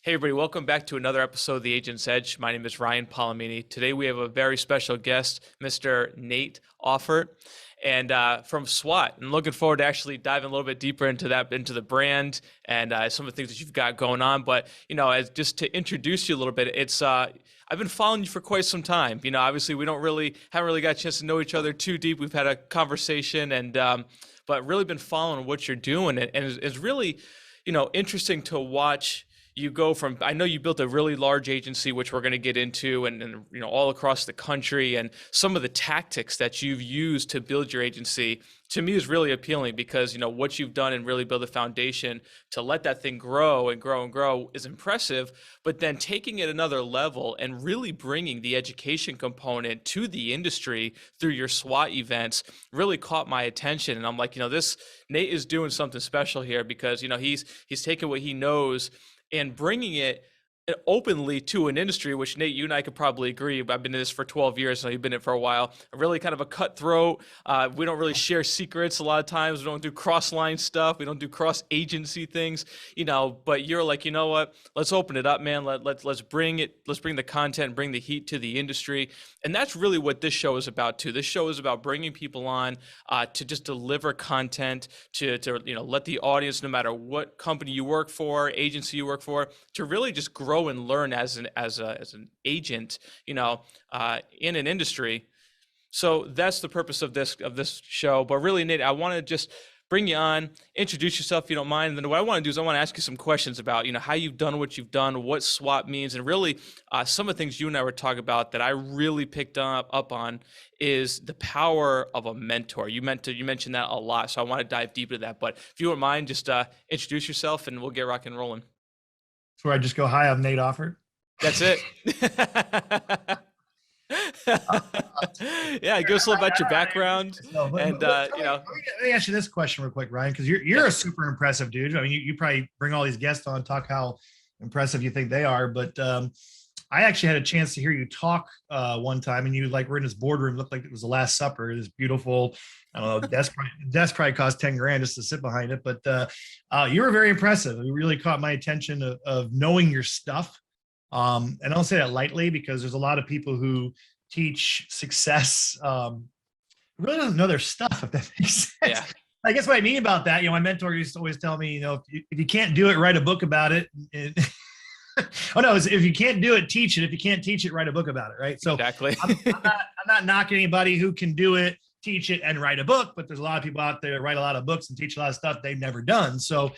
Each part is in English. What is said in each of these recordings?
Hey everybody, welcome back to another episode of The Agent's Edge. My name is Ryan Polimeni. Today we have a very special guest, Mr. Nate Auffort, and from SWAT. And looking forward to actually diving a little bit deeper into the brand and some of the things that you've got going on. But as just to introduce you a little bit, it's I've been following you for quite some time. Obviously we haven't really got a chance to know each other too deep. We've had a conversation and but really been following what you're doing, and it's really interesting to watch. You go from, I know you built a really large agency, which we're going to get into, and all across the country, and some of the tactics that you've used to build your agency to me is really appealing because what you've done and really build a foundation to let that thing grow and grow and grow is impressive. But then taking it another level and really bringing the education component to the industry through your SWAT events really caught my attention. And I'm like, this Nate is doing something special here because he's taken what he knows and bringing it openly to an industry, which Nate, you and I could probably agree. I've been in this for 12 years, so you've been in it for a while. Really kind of a cutthroat. We don't really share secrets a lot of times. We don't do cross-line stuff. We don't do cross-agency things, but you're like, what? Let's open it up, man. Let's bring the content, bring the heat to the industry. And that's really what this show is about too. This show is about bringing people on to just deliver content, to let the audience, no matter what company you work for, agency you work for, to really just grow and learn as an agent, in an industry. So that's the purpose of this show. But really, Nate, I want to just bring you on, introduce yourself if you don't mind. And then what I want to do is I want to ask you some questions about, how you've done what you've done, what SWAT means, and really some of the things you and I were talking about that I really picked up on is the power of a mentor. You mentioned that a lot, so I want to dive deep into that. But if you wouldn't mind, just introduce yourself and we'll get rock and rolling. Where I just go, hi, I'm Nate Auffort. That's it. Yeah, give us a little about your background. Let me ask you this question real quick, Ryan, because you're a super impressive dude. I mean, you probably bring all these guests on, talk how impressive you think they are, but I actually had a chance to hear you talk one time, and you were in this boardroom, looked like it was the Last Supper. This beautiful, I don't know, desk probably cost 10 grand just to sit behind it, but you were very impressive. You really caught my attention of knowing your stuff. And I don't say that lightly because there's a lot of people who teach success really doesn't know their stuff, if that makes sense. Yeah. I guess what I mean about that, my mentor used to always tell me, if you can't do it, write a book about it. Oh no! If you can't do it, teach it. If you can't teach it, write a book about it. Right. So exactly. I'm not knocking anybody who can do it, teach it, and write a book. But there's a lot of people out there that write a lot of books and teach a lot of stuff they've never done. So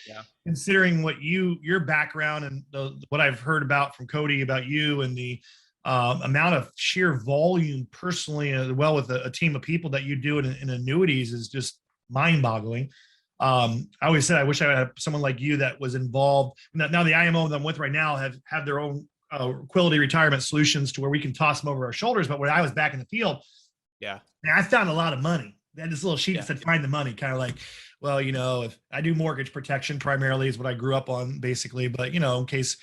considering what your background and what I've heard about from Cody about you and the amount of sheer volume personally, as well with a team of people that you do in annuities is just mind-boggling. I always said I wish I had someone like you that was involved. Now the IMO that I'm with right now have their own quality retirement solutions to where we can toss them over our shoulders. But when I was back in the field, I found a lot of money. They had this little sheet that said find the money, kind of like, well, if I do mortgage protection primarily is what I grew up on basically. But in case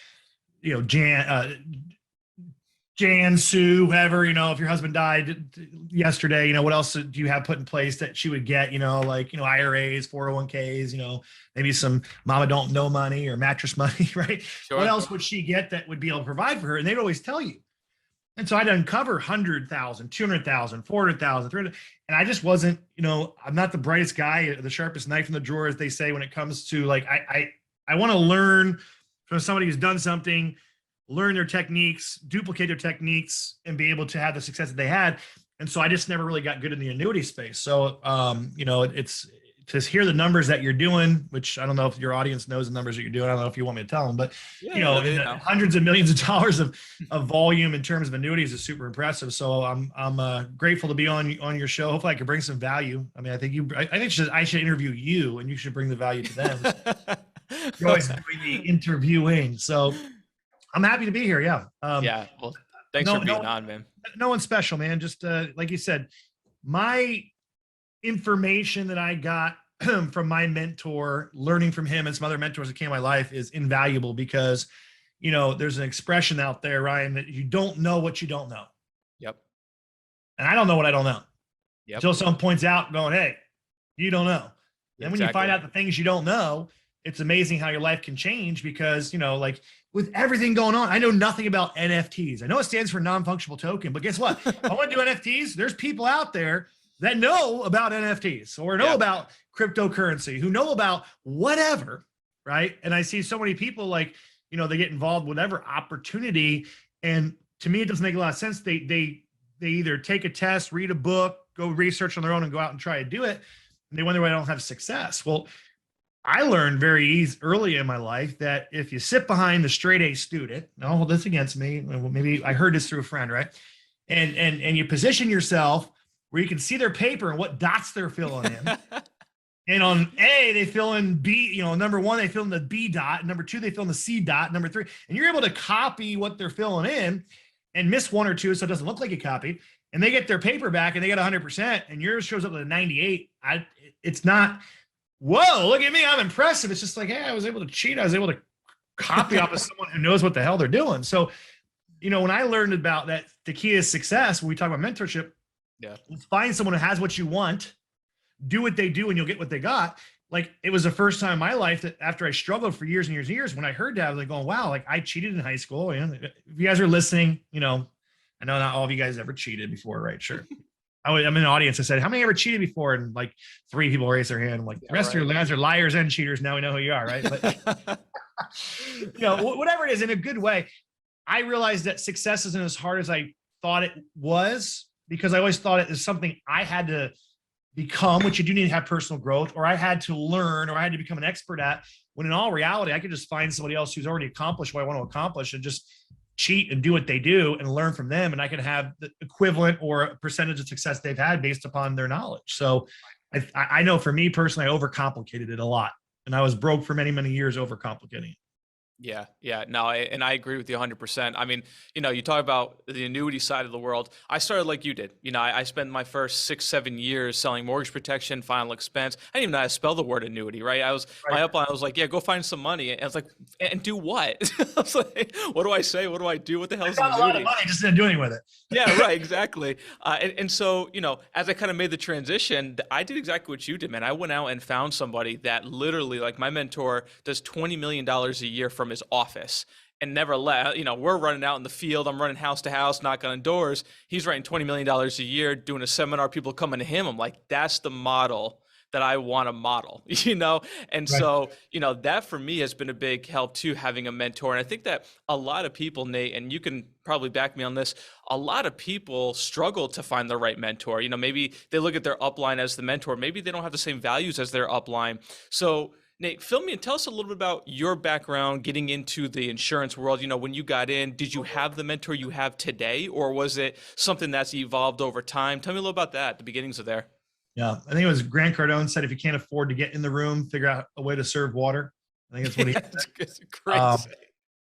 Jan, Sue, whoever, if your husband died yesterday, what else do you have put in place that she would get, IRAs, 401ks, maybe some mama don't know money or mattress money, right? Sure. What else would she get that would be able to provide for her? And they'd always tell you. And so I'd uncover 100,000, 200,000, 400,000, 300. And I just wasn't, I'm not the brightest guy, the sharpest knife in the drawer, as they say, when it comes to I want to learn from somebody who's done something, learn their techniques, duplicate their techniques, and be able to have the success that they had. And so I just never really got good in the annuity space. So, it's to hear the numbers that you're doing, which I don't know if your audience knows the numbers that you're doing. I don't know if you want me to tell them, but hundreds of millions of dollars of volume in terms of annuities is super impressive. So I'm grateful to be on your show. Hopefully I can bring some value. I mean, I think I should interview you and you should bring the value to them. You're always doing the interviewing. So I'm happy to be here. Yeah. Well, thanks for being on, man. No one's special, man. Just like you said, my information that I got from my mentor, learning from him and some other mentors that came in my life is invaluable because, there's an expression out there, Ryan, that you don't know what you don't know. Yep. And I don't know what I don't know. Yep. Until someone points out going, hey, you don't know. Then when you find out the things you don't know, it's amazing how your life can change because, like with everything going on, I know nothing about NFTs. I know it stands for non-functional token, but guess what? If I want to do NFTs, there's people out there that know about NFTs or know about cryptocurrency, who know about whatever, right? And I see so many people like, they get involved with whatever opportunity. And to me, it doesn't make a lot of sense. They either take a test, read a book, go research on their own and go out and try to do it. And they wonder why I don't have success. Well, I learned very early in my life that if you sit behind the straight A student, don't hold this against me. Maybe I heard this through a friend, right? And you position yourself where you can see their paper and what dots they're filling in. And on A, they fill in B, number one, they fill in the B dot. Number two, they fill in the C dot. Number three, and you're able to copy what they're filling in and miss one or two so it doesn't look like you copied. And they get their paper back and they get 100%, and yours shows up with a 98. It's not, whoa, look at me, I'm impressive. It's just like, hey, I was able to cheat. I was able to copy off of someone who knows what the hell they're doing. So, when I learned about that, the key is success, when we talk about mentorship, find someone who has what you want, do what they do, and you'll get what they got. Like, it was the first time in my life that after I struggled for years and years and years, when I heard that, I was like going, wow, like I cheated in high school. If you guys are listening, I know not all of you guys ever cheated before, right? Sure. I'm in the audience. I said, how many ever cheated before? And like 3 people raised their hand. I'm like, the rest of your guys are liars and cheaters. Now we know who you are, right? But whatever it is, in a good way, I realized that success isn't as hard as I thought it was, because I always thought it was something I had to become, which you do need to have personal growth, or I had to learn, or I had to become an expert at, when in all reality, I could just find somebody else who's already accomplished what I want to accomplish and just cheat and do what they do and learn from them. And I can have the equivalent or a percentage of success they've had based upon their knowledge. So I know for me personally, I overcomplicated it a lot. And I was broke for many, many years overcomplicating it. Yeah. No, and I agree with you 100%. I mean, you talk about the annuity side of the world. I started like you did. I spent my first 6-7 years selling mortgage protection, final expense. I didn't even know how to spell the word annuity, right? My upline, I was like, yeah, go find some money. And I was like, and do what? I was like, what do I say? What do I do? What the hell is an annuity? A lot of money, just didn't do anything with it. Yeah, right, exactly. And so, as I kind of made the transition, I did exactly what you did, man. I went out and found somebody that literally, like my mentor, does $20 million a year from his office and never left. We're running out in the field. I'm running house to house, knocking on doors. He's writing $20 million a year, doing a seminar, people coming to him. I'm like, that's the model that I want to model, And so, that for me has been a big help too, having a mentor. And I think that a lot of people, Nate, and you can probably back me on this, a lot of people struggle to find the right mentor. Maybe they look at their upline as the mentor. Maybe they don't have the same values as their upline. So Nate, fill me and tell us a little bit about your background getting into the insurance world. When you got in, did you have the mentor you have today, or was it something that's evolved over time? Tell me a little about that, the beginnings of there. Yeah, I think it was Grant Cardone said, if you can't afford to get in the room, figure out a way to serve water. I think that's what he said. It's crazy.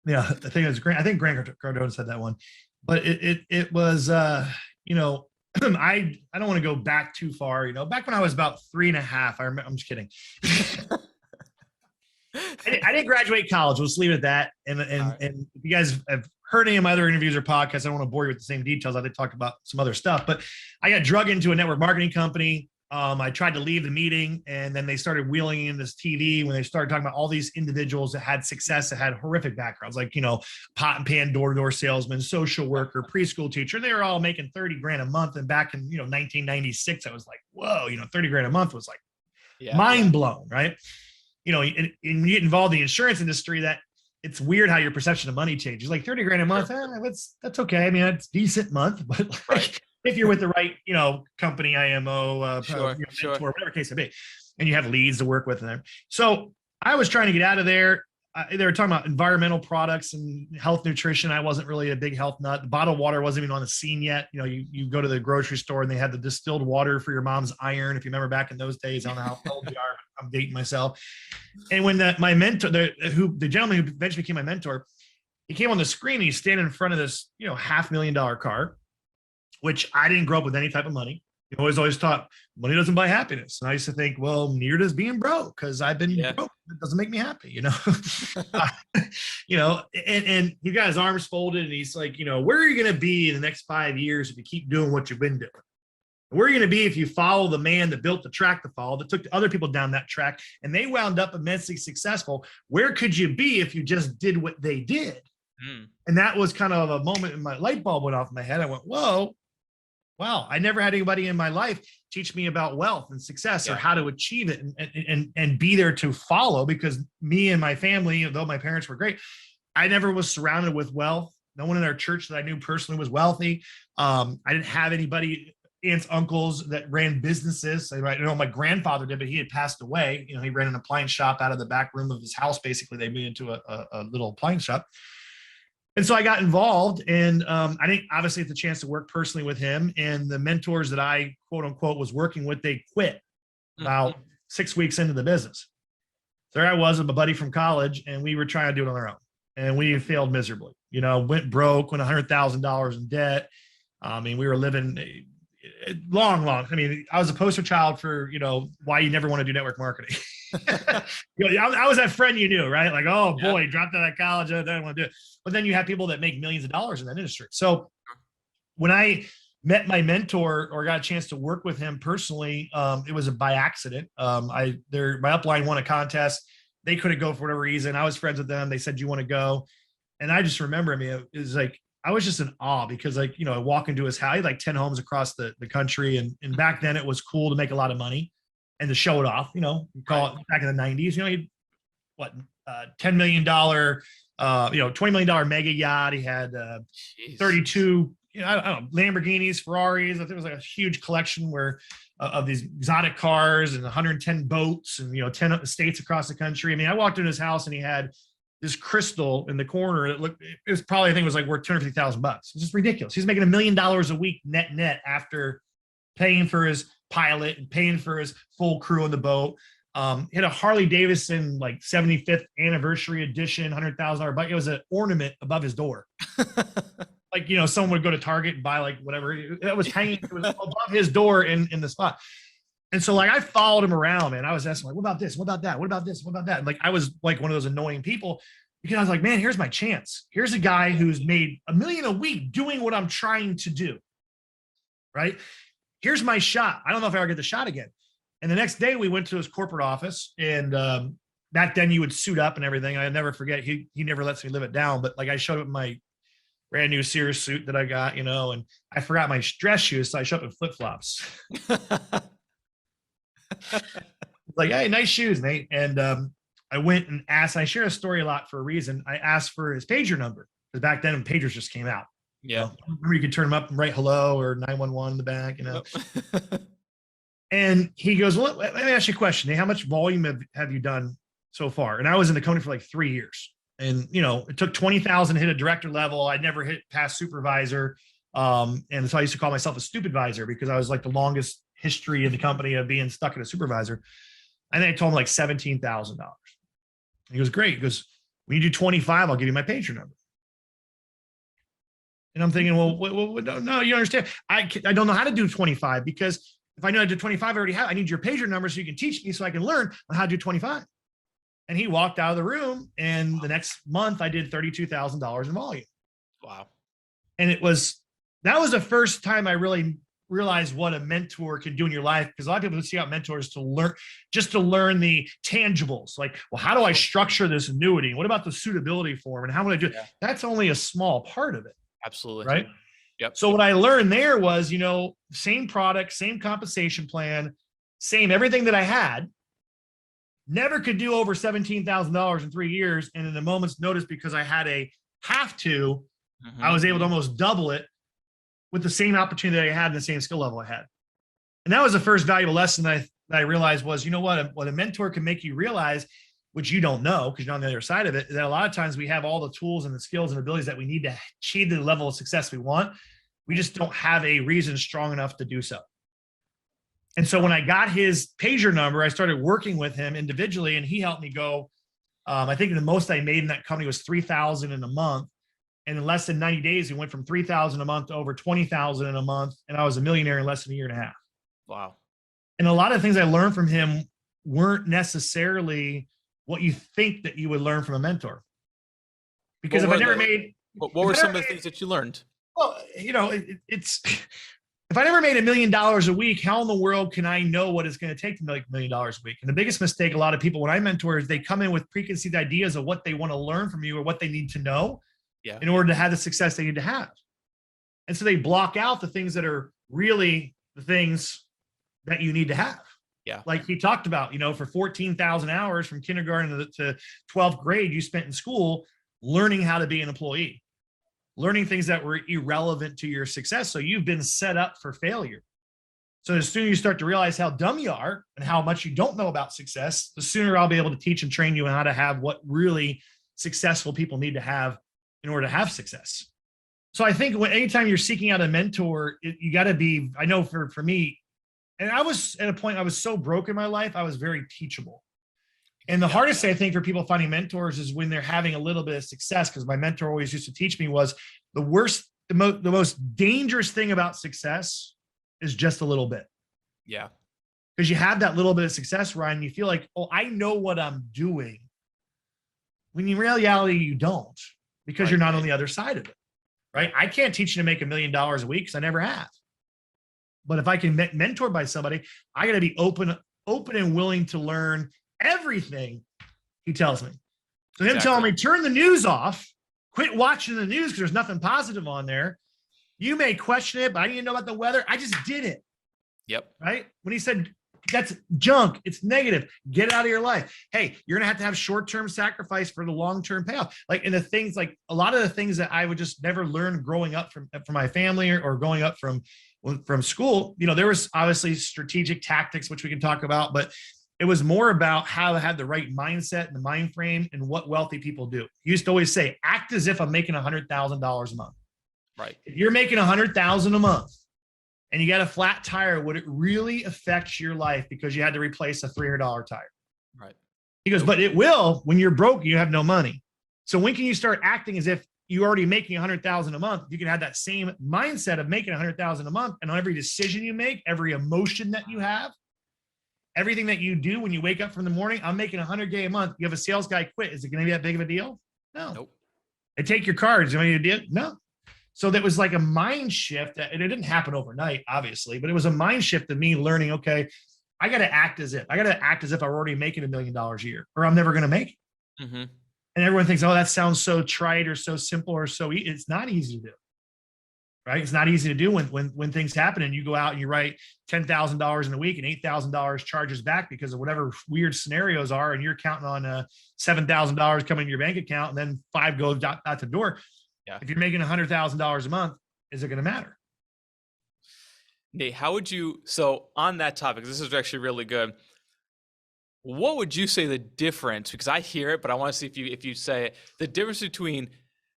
Yeah, I think it was Grant. I think Grant Cardone said that one. But it was, I don't want to go back too far. Back when I was about 3.5, I'm just kidding. I didn't graduate college. We'll just leave it at that. And if you guys have heard any of my other interviews or podcasts, I don't want to bore you with the same details. I did talk about some other stuff, but I got drug into a network marketing company. I tried to leave the meeting, and then they started wheeling in this TV when they started talking about all these individuals that had success, that had horrific backgrounds, like, pot and pan, door-to-door salesman, social worker, preschool teacher. They were all making 30 grand a month. And back in, 1996, I was like, whoa, 30 grand a month was like mind blown. Right. And when you get involved in the insurance industry, that it's weird how your perception of money changes. Like 30 grand a month, that's okay. I mean, that's a decent month, but if you're with the right, company, IMO, mentor, whatever case it may be, and you have leads to work with them. So I was trying to get out of there. They were talking about environmental products and health nutrition. I wasn't really a big health nut. The bottled water wasn't even on the scene yet. You go to the grocery store and they had the distilled water for your mom's iron. If you remember back in those days, I don't know how old you are. I'm dating myself. And when my mentor, the gentleman who eventually became my mentor, he came on the screen. He's standing in front of this, $500,000 car, which I didn't grow up with any type of money. You always thought money doesn't buy happiness. And I used to think, well, neither does being broke, because I've been broke. It doesn't make me happy, and he got his arms folded and he's like, where are you going to be in the next 5 years if you keep doing what you've been doing? Where are you going to be if you follow the man that built the track to follow, that took other people down that track, and they wound up immensely successful? Where could you be if you just did what they did? And that was kind of a moment in my light bulb went off in my head. I went, whoa, wow, I never had anybody in my life teach me about wealth and success or how to achieve it and be there to follow, because me and my family, though my parents were great, I never was surrounded with wealth. No one in our church that I knew personally was wealthy. I didn't have anybody, aunts, uncles that ran businesses. I know my grandfather did, but he had passed away. You know, he ran an appliance shop out of the back room of his house. Basically, they moved into a little appliance shop. And so I got involved, and I didn't obviously have the chance to work personally with him. And the mentors that I, quote unquote, was working with, they quit about 6 weeks into the business. So there I was with a buddy from college, and we were trying to do it on our own. And we failed miserably, you know, went broke, went $100,000 in debt. I mean, we were living long. I mean, I was a poster child for, you know, why you never want to do network marketing. You know, I was that friend you knew, right? Like, oh boy, dropped out of college, I don't want to do it. But then you have people that make millions of dollars in that industry. So when I met my mentor or got a chance to work with him personally, it was by accident. My upline won a contest. They couldn't go for whatever reason. I was friends with them. They said, "Do you want to go?" And I just remember, I mean, it was like, I was just in awe because, like, you know, I walk into his house, he had like 10 homes across the country. And back then it was cool to make a lot of money and to show it off, you know, call it back in the 90s, you know, he, $10 million, $20 million mega yacht. He had 32, you know, I don't know, Lamborghinis, Ferraris. I think it was like a huge collection of these exotic cars and 110 boats and, you know, 10 estates across the country. I mean, I walked into his house and he had this crystal in the corner. It was probably, I think it was like worth $250,000. It's just ridiculous. He's making $1 million a week net after paying for his pilot and paying for his full crew on the boat. He had a Harley Davidson, like 75th anniversary edition, $100,000 bike. It was an ornament above his door. Like, you know, someone would go to Target and buy like whatever that was hanging, it was above his door in the spot. And so, like, I followed him around, man. I was asking, like, what about this? What about that? What about this? What about that? And, like, I was like one of those annoying people because I was like, man, here's my chance. Here's a guy who's made $1 million a week doing what I'm trying to do. Right? Here's my shot. I don't know if I ever get the shot again. And the next day we went to his corporate office, and back then you would suit up and everything. I never forget. He never lets me live it down. But like, I showed up in my brand new Sears suit that I got, you know, and I forgot my dress shoes, so I showed up in flip flops. Like, hey, nice shoes, Nate. And I went and asked. I share a story a lot for a reason. I asked for his pager number because back then pagers just came out. Yeah, you know, remember you could turn them up and write hello or 911 in the back, you know. And he goes, well, let me ask you a question. Hey, how much volume have you done so far? And I was in the company for like 3 years. And, you know, it took 20,000 to hit a director level. I'd never hit past supervisor. And so I used to call myself a stupid advisor because I was like the longest history in the company of being stuck at a supervisor. And then I told him like $17,000. He goes, great. He goes, when you do 25, I'll give you my pager number. And I'm thinking, well, no, you understand. I don't know how to do 25 because if I know how to do 25, I already have. I need your pager number so you can teach me so I can learn on how to do 25. And he walked out of the room, and the next month I did $32,000 in volume. Wow. And that was the first time I really realized what a mentor can do in your life. Because a lot of people seek out mentors to learn the tangibles. Like, well, how do I structure this annuity? What about the suitability form? And how would I do it? Yeah. That's only a small part of it. Absolutely. Right. Yep. So what I learned there was, you know, same product, same compensation plan, same everything that I had. Never could do over $17,000 in 3 years. And in a moment's notice, because I had I was able to almost double it with the same opportunity that I had and the same skill level I had. And that was the first valuable lesson that I realized was, you know what a mentor can make you realize, which you don't know because you're on the other side of it, that a lot of times we have all the tools and the skills and abilities that we need to achieve the level of success we want. We just don't have a reason strong enough to do so. And so when I got his pager number, I started working with him individually, and he helped me go. I think the most I made in that company was $3,000 in a month. And in less than 90 days, we went from $3,000 a month to over $20,000 in a month. And I was a millionaire in less than a year and a half. Wow. And a lot of things I learned from him weren't necessarily what you think that you would learn from a mentor. Because what were some of the things that you learned? Well, you know, if I never made $1 million a week, how in the world can I know what it's going to take to make $1 million a week? And the biggest mistake a lot of people when I mentor is they come in with preconceived ideas of what they want to learn from you or what they need to know in order to have the success they need to have. And so they block out the things that are really the things that you need to have. Yeah. Like he talked about, for 14,000 hours from kindergarten to 12th grade, you spent in school learning how to be an employee, learning things that were irrelevant to your success. So you've been set up for failure. So as soon as you start to realize how dumb you are and how much you don't know about success, the sooner I'll be able to teach and train you on how to have what really successful people need to have in order to have success. So I think anytime you're seeking out a mentor, you got to be, I know for me, and I was at a point, I was so broke in my life, I was very teachable. And the hardest thing I think for people finding mentors is when they're having a little bit of success, because my mentor always used to teach me was the most dangerous thing about success is just a little bit. Yeah. Because you have that little bit of success, Ryan, you feel like, oh, I know what I'm doing. When in reality, you don't, because you're not on the other side of it, right? I can't teach you to make $1 million a week because I never have. But if I can mentor by somebody, I got to be open and willing to learn everything he tells me. So him telling me, turn the news off, quit watching the news because there's nothing positive on there. You may question it, but I didn't know about the weather. I just did it. Yep. Right? When he said, that's junk, it's negative, get it out of your life. Hey, you're going to have short-term sacrifice for the long-term payoff. Like, and the things, like a lot of the things that I would just never learn growing up from my family or growing up from school, there was obviously strategic tactics, which we can talk about, but it was more about how to have the right mindset and the mind frame and what wealthy people do. He used to always say, act as if I'm making $100,000 a month. Right. If you're making $100,000 a month and you got a flat tire, would it really affect your life because you had to replace a $300 tire? Right. He goes, but it will when you're broke, you have no money. So when can you start acting as if you're already making $100,000 a month? You can have that same mindset of making $100,000 a month, and on every decision you make, every emotion that you have, everything that you do when you wake up from the morning, I'm making $100K a month. You have a sales guy quit. Is it going to be that big of a deal? No. Nope. They take your cards. You want to do? No. So that was like a mind shift that, and it didn't happen overnight, obviously, but it was a mind shift of me learning, okay, I got to act as if I'm already making $1 million a year, or I'm never going to make it. Mm-hmm. And everyone thinks, oh, that sounds so trite or so simple or so easy. It's not easy to do, right? It's not easy to do when things happen and you go out and you write $10,000 in a week and $8,000 charges back because of whatever weird scenarios are. And you're counting on $7,000 coming in your bank account and then $5 goes out the door. Yeah. If you're making $100,000 a month, is it going to matter? Nate, how would you, so on that topic, this is actually really good. What would you say the difference, because I hear it, but I want to see if you say it, the difference between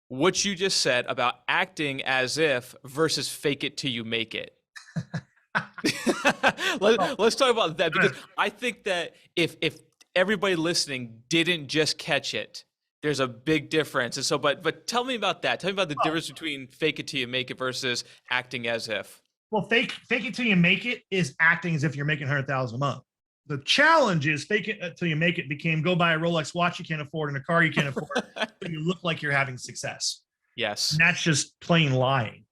what you just said about acting as if versus fake it till you make it? Let's talk about that, because I think that if everybody listening didn't just catch it, there's a big difference. And so, but tell me about that. Tell me about the difference between fake it till you make it versus acting as if. Well, fake it till you make it is acting as if you're making $100,000 a month. The challenge is fake it till you make it became go buy a Rolex watch you can't afford and a car you can't afford, but you look like you're having success. Yes. And that's just plain lying.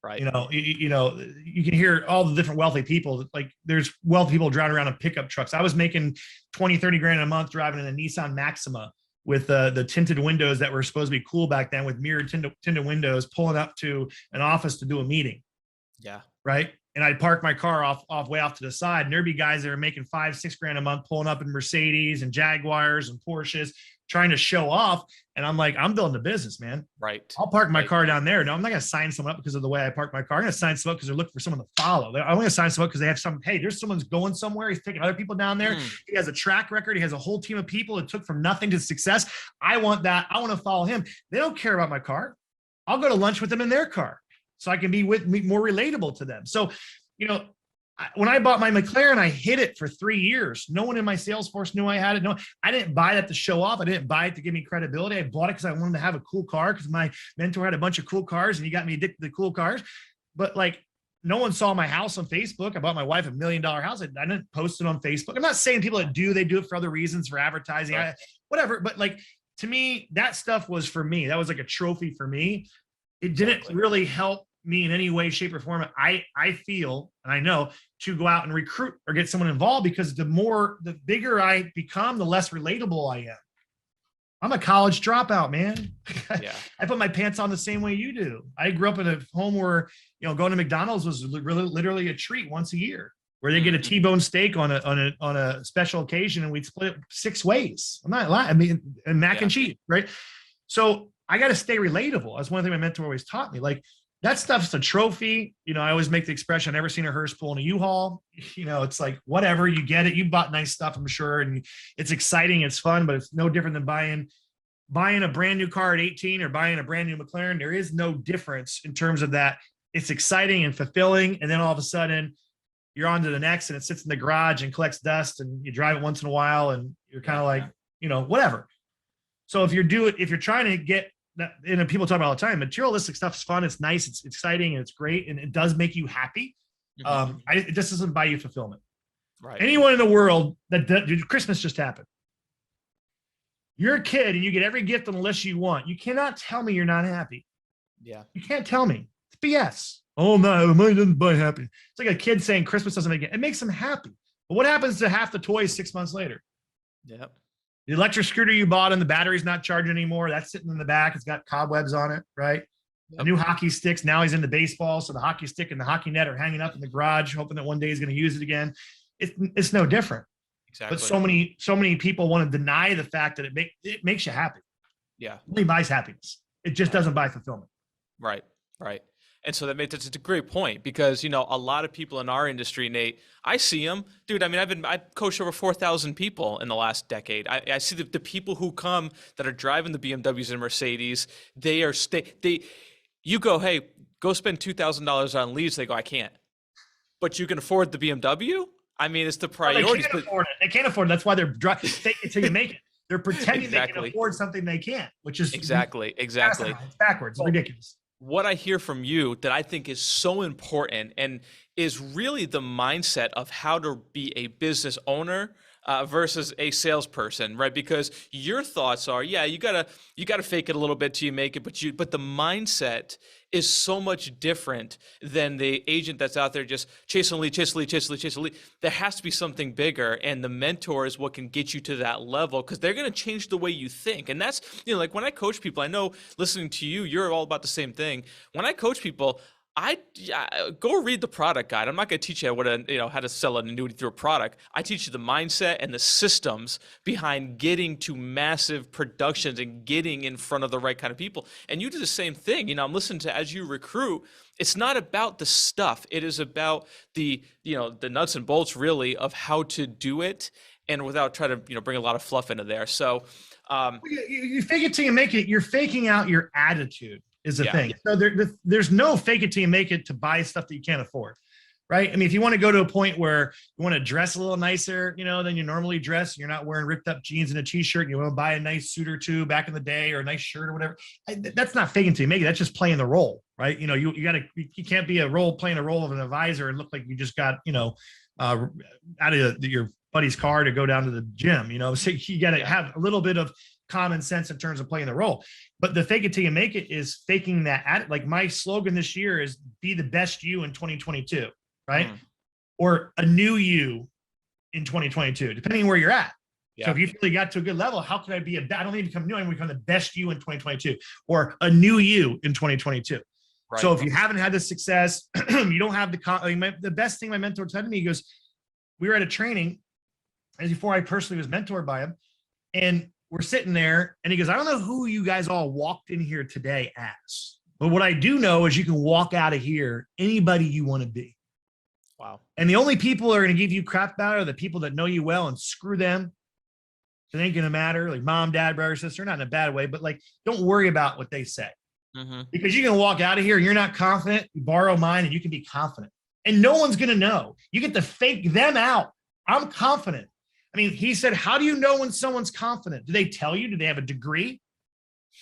Right. You can hear all the different wealthy people, like there's wealthy people driving around in pickup trucks. I was making 20, 30 grand a month driving in a Nissan Maxima with the tinted windows that were supposed to be cool back then with mirrored tinted windows, pulling up to an office to do a meeting. Yeah. Right. And I'd park my car way off to the side. And there'd be guys that are making $5-6 grand a month, pulling up in Mercedes and Jaguars and Porsches, trying to show off. And I'm like, I'm building a business, man. Right. I'll park my car down there. No, I'm not going to sign someone up because of the way I park my car. I'm going to sign someone up because they're looking for someone to follow. I'm going to sign someone up because they have some, hey, there's someone's going somewhere. He's taking other people down there. He has a track record. He has a whole team of people that took from nothing to success. I want that. I want to follow him. They don't care about my car. I'll go to lunch with them in their car so I can be more relatable to them. So, when I bought my McLaren, I hid it for 3 years. No one in my sales force knew I had it. No, I didn't buy that to show off. I didn't buy it to give me credibility. I bought it because I wanted to have a cool car because my mentor had a bunch of cool cars and he got me addicted to cool cars. But like, no one saw my house on Facebook. I bought my wife $1 million house. I didn't post it on Facebook. I'm not saying people that do, they do it for other reasons, for advertising, whatever. But like, to me, that stuff was for me. That was like a trophy for me. It didn't really help me in any way, shape, or form. I feel, and I know, to go out and recruit or get someone involved, because the bigger I become, the less relatable I am. I'm a college dropout, man. Yeah. I put my pants on the same way you do. I grew up in a home where, going to McDonald's was really literally a treat once a year, where they get a T-bone steak on a special occasion, and we'd split it 6 ways. I'm not lying. I mean, and mac and cheese, right? So I got to stay relatable. That's one thing my mentor always taught me. Like, that stuff's a trophy. I always make the expression, I've never seen a hearse pull in a U-Haul. It's like, whatever, you get it. You bought nice stuff, I'm sure. And it's exciting. It's fun, but it's no different than buying a brand new car at 18 or buying a brand new McLaren. There is no difference in terms of that. It's exciting and fulfilling. And then all of a sudden you're on to the next, and it sits in the garage and collects dust, and you drive it once in a while, and you're kind of like, whatever. So if you're trying to get that, people talk about all the time, materialistic stuff is fun. It's nice. It's exciting. And it's great. And it does make you happy. It just doesn't buy you fulfillment. Right. Anyone in the world Christmas just happened. You're a kid and you get every gift on the list you want. You cannot tell me you're not happy. Yeah. You can't tell me. It's BS. Oh, no, mine doesn't buy happy. It's like a kid saying Christmas doesn't make it. It makes them happy. But what happens to half the toys 6 months later? Yep. The electric scooter you bought and the battery's not charging anymore. That's sitting in the back. It's got cobwebs on it, right? Yep. A new hockey sticks. Now he's into baseball. So the hockey stick and the hockey net are hanging up in the garage, hoping that one day he's going to use it again. It's no different. Exactly. But so many people want to deny the fact that it makes you happy. Yeah. It only buys happiness. It just doesn't buy fulfillment. Right. Right. And so that's a great point, because, a lot of people in our industry, Nate, I see them, dude. I mean, I've coached over 4,000 people in the last decade. I see the people who come that are driving the BMWs and Mercedes. You go, hey, go spend $2,000 on leads. They go, I can't. But you can afford the BMW. I mean, it's the priorities. They can't afford it. They can't afford it. That's why they're driving until you make it. They're pretending they can afford something they can't, which is exactly. It's backwards. It's ridiculous. What I hear from you that I think is so important and is really the mindset of how to be a business owner versus a salesperson, right? Because your thoughts are, yeah, you gotta fake it a little bit till you make it, but the mindset is so much different than the agent that's out there just chasing a lead. There has to be something bigger, and the mentor is what can get you to that level, because they're going to change the way you think. And that's, like when I coach people, I know listening to you, you're all about the same thing. When I coach people, I go read the product guide. I'm not going to teach you how to sell an annuity through a product. I teach you the mindset and the systems behind getting to massive productions and getting in front of the right kind of people. And you do the same thing. I'm listening to, as you recruit, it's not about the stuff. It is about the nuts and bolts, really, of how to do it, and without trying to bring a lot of fluff into there. So you fake it till you make it. You're faking out your attitude. Is the thing. So there's no fake it till you make it to buy stuff that you can't afford, right? I mean, if you want to go to a point where you want to dress a little nicer, than you normally dress, and you're not wearing ripped up jeans and a t-shirt, and you want to buy a nice suit or two back in the day, or a nice shirt or whatever, that's not faking till you make it. That's just playing the role, right? You can't be playing a role of an advisor and look like you just got, out of your buddy's car to go down to the gym, so you got to have a little bit of common sense in terms of playing the role. But the fake it till you make it is faking that. Like my slogan this year is be the best you in 2022, right? Or a new you in 2022, depending on where you're at. Yeah. So if you feel you got to a good level, how can I I don't need to become new, I'm going to become the best you in 2022, or a new you in 2022. Right. So if you haven't had the success, you don't have the best thing my mentor said to me, he goes, we were at a training as before I personally was mentored by him, and we're sitting there, and he goes, I don't know who you guys all walked in here today as, but what I do know is you can walk out of here anybody you want to be. Wow. And the only people that are going to give you crap about are the people that know you well, and screw them. It ain't going to matter. Like mom, dad, brother, sister, not in a bad way, but like, don't worry about what they say. Because you can walk out of here and you're not confident. You borrow mine and you can be confident, and no one's going to know. You get to fake them out. I'm confident. I mean, he said, how do you know when someone's confident? Do they tell you? Do they have a degree?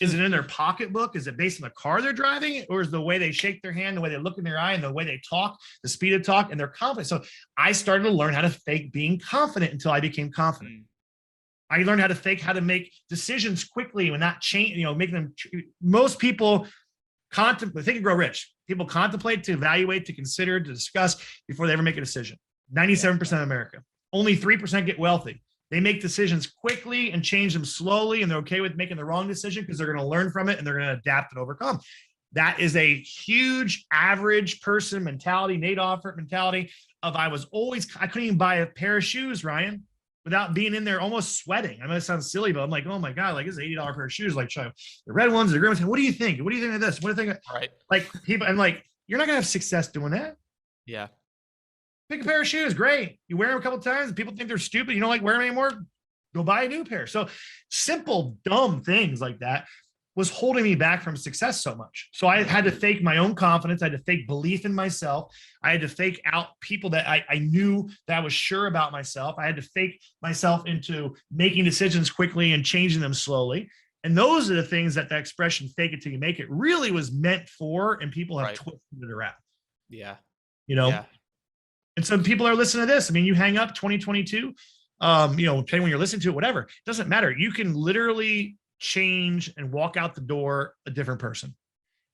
Is it in their pocketbook? Is it based on the car they're driving? Or is the way they shake their hand, the way they look in their eye, and the way they talk, the speed of talk, and they're confident? So I started to learn how to fake being confident until I became confident. I learned how to make decisions quickly and not change, making them. Most people contemplate, think and grow rich. People contemplate, to evaluate, to consider, to discuss before they ever make a decision. 97% of America. Only 3% get wealthy. They make decisions quickly and change them slowly, and they're okay with making the wrong decision because they're going to learn from it and they're going to adapt and overcome. That is a huge average person mentality, Nate Auffort mentality of I couldn't even buy a pair of shoes, Ryan, without being in there almost sweating. I know it sounds silly, but I'm like, oh my God, like, it's an $80 pair of shoes. Like, the red ones, the green ones. What do you think? What do you think of this? What do you think of, Right. like, people, and like, you're not going to have success doing that. Yeah. Pick a pair of shoes. Great. You wear them a couple of times. People think they're stupid. You don't like wearing them anymore. Go buy a new pair. So simple, dumb things like that was holding me back from success so much. So I had to fake my own confidence. I had to fake belief in myself. I had to fake out people that I knew that I was sure about myself. I had to fake myself into making decisions quickly and changing them slowly. And those are the things that the expression "fake it till you make it" really was meant for. And people have twisted it around. Yeah. Yeah. And some people are listening to this. I mean, you hang up 2022, depending when you're listening to it, whatever, it doesn't matter. You can literally change and walk out the door a different person.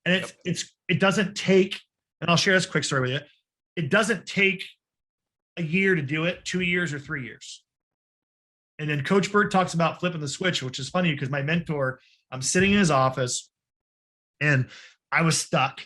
And it doesn't take, and I'll share this quick story with you. It doesn't take a year to do it, 2 years or 3 years. And then Coach Burt talks about flipping the switch, which is funny because my mentor, I'm sitting in his office and I was stuck,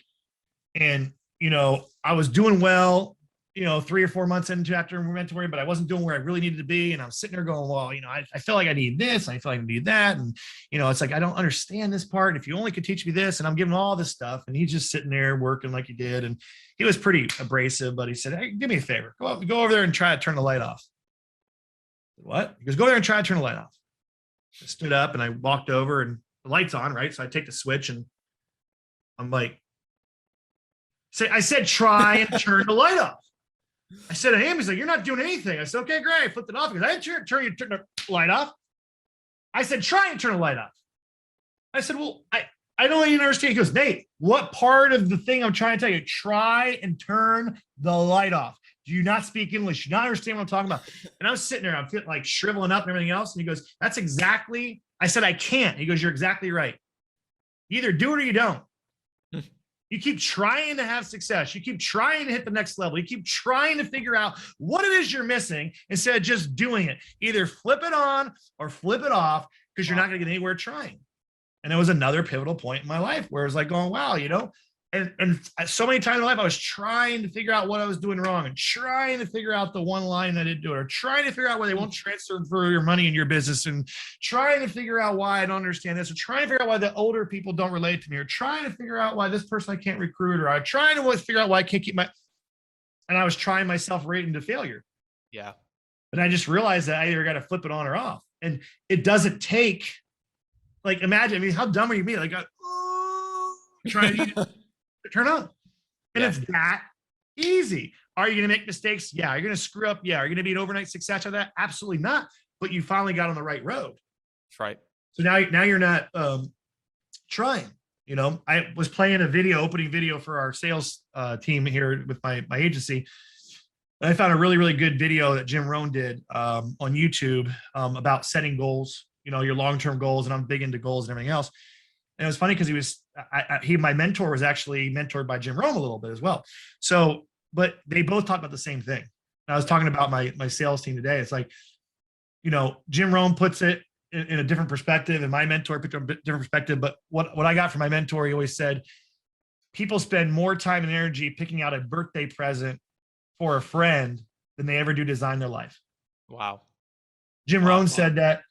and, I was doing well, 3 or 4 months into after mentoring, but I wasn't doing where I really needed to be. And I'm sitting there going, well, I feel like I need this. I feel like I need that. And, it's like, I don't understand this part. If you only could teach me this, and I'm giving all this stuff. And he's just sitting there working like he did. And he was pretty abrasive, but he said, hey, do me a favor. Go over there and try to turn the light off. What? He goes, go there and try to turn the light off. I stood up and I walked over, and the light's on, right? So I take the switch and I'm like, I said, try and turn the light off. I said to him, he's like, you're not doing anything. I said, okay, great. I flipped it off because I didn't turn the light off. I said, try and turn the light off. I said, well, I don't even understand. He goes, Nate, what part of the thing I'm trying to tell you? Try and turn the light off. Do you not speak English? Do you not understand what I'm talking about? And I was sitting there, I'm feeling like shriveling up and everything else. And he goes, that's exactly, I said, I can't. He goes, you're exactly right. You either do it or you don't. You keep trying to have success. You keep trying to hit the next level. You keep trying to figure out what it is you're missing instead of just doing it. Either flip it on or flip it off, because you're not going to get anywhere trying. And it was another pivotal point in my life where I was like going, wow, and so many times in my life, I was trying to figure out what I was doing wrong and trying to figure out the one line that I didn't do it, or trying to figure out why they won't transfer for your money in your business, and trying to figure out why I don't understand this, or trying to figure out why the older people don't relate to me, or trying to figure out why this person I can't recruit, or I'm trying to figure out why I can't keep and I was trying myself right into failure. Yeah. And I just realized that I either got to flip it on or off. And it doesn't take, like, imagine, how dumb are you being? Like, trying to turn on. And it's that easy. Are you going to make mistakes? Yeah. Are you going to screw up? Yeah. Are you going to be an overnight success of that? Absolutely not. But you finally got on the right road. That's right. So now you're not trying. I was playing opening video for our sales team here with my agency. And I found a really, really good video that Jim Rohn did on YouTube about setting goals, your long-term goals. And I'm big into goals and everything else. And it was funny because my mentor was actually mentored by Jim Rohn a little bit as well. So, but they both talk about the same thing. And I was talking about my sales team today. It's like, Jim Rohn puts it in a different perspective, and my mentor put it in a different perspective. But what I got from my mentor, he always said, people spend more time and energy picking out a birthday present for a friend than they ever do design their life. Wow. Jim Rohn said that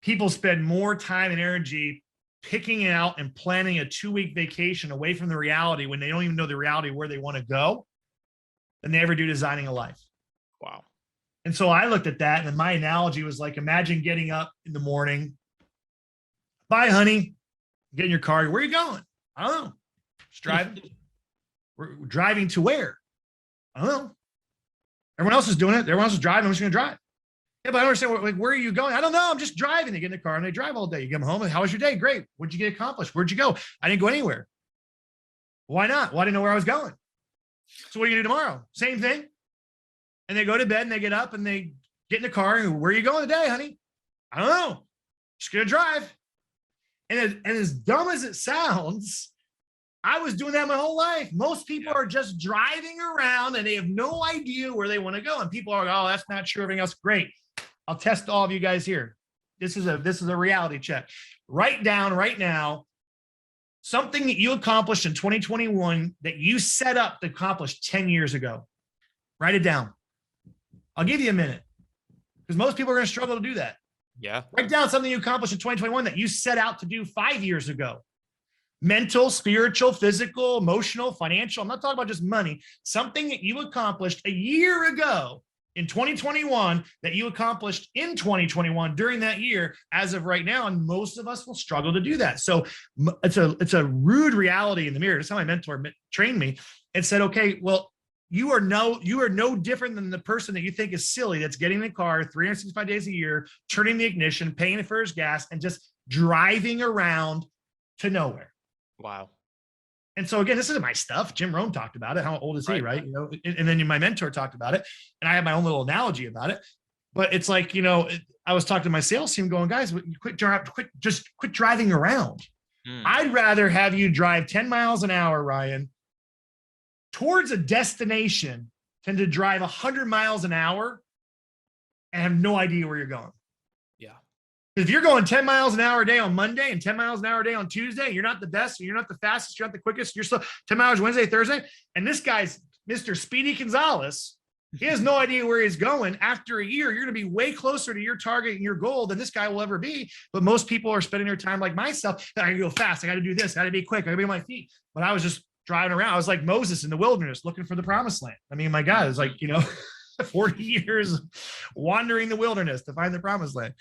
people spend more time and energy picking out and planning a 2-week vacation away from the reality when they don't even know the reality where they want to go than they ever do designing a life. Wow. And so I looked at that, and my analogy was like, imagine getting up in the morning. Bye, honey. Get in your car. Where are you going? I don't know. Just driving. We're driving to where? I don't know. Everyone else is doing it. Everyone else is driving. I'm just going to drive. Yeah, but I don't understand. Where are you going? I don't know. I'm just driving. They get in the car and they drive all day. You get them home. And how was your day? Great. What'd you get accomplished? Where'd you go? I didn't go anywhere. Why not? Well, I didn't know where I was going. So what are you going to do tomorrow? Same thing. And they go to bed and they get up and they get in the car. And where are you going today, honey? I don't know. Just going to drive. And as dumb as it sounds, I was doing that my whole life. Most people are just driving around and they have no idea where they want to go. And people are, oh, that's not true. Everything else, great. I'll test all of you guys here. This is a reality check. Write down right now something that you accomplished in 2021 that you set up to accomplish 10 years ago. Write it down. I'll give you a minute because most people are going to struggle to do that. Yeah. Write down something you accomplished in 2021 that you set out to do 5 years ago. Mental, spiritual, physical, emotional, financial. I'm not talking about just money. Something that you accomplished a year ago in 2021 that you accomplished in 2021 during that year as of right now. And most of us will struggle to do that. So it's a rude reality in the mirror. That's how my mentor trained me and said, okay, well, you are no different than the person that you think is silly that's getting in the car 365 days a year, turning the ignition, paying for his gas, and just driving around to nowhere. Wow. And so again, this isn't my stuff. Jim Rohn talked about it. How old is he, right? You know, and then my mentor talked about it, and I have my own little analogy about it. But it's like, you know, I was talking to my sales team, going, guys, quit driving around. I'd rather have you drive 10 miles an hour, Ryan, towards a destination than to drive 100 miles an hour and have no idea where you're going. Yeah. If you're going 10 miles an hour a day on Monday and 10 miles an hour a day on Tuesday, you're not the best, you're not the fastest, you're not the quickest, you're still 10 miles Wednesday, Thursday. And this guy's Mr. Speedy Gonzalez. He has no idea where he's going. After a year, you're going to be way closer to your target and your goal than this guy will ever be. But most people are spending their time like myself. I got to go fast. I got to do this. I got to be quick. I got to be on my feet. But I was just driving around. I was like Moses in the wilderness looking for the promised land. I mean, my God, it's like, 40 years wandering the wilderness to find the promised land.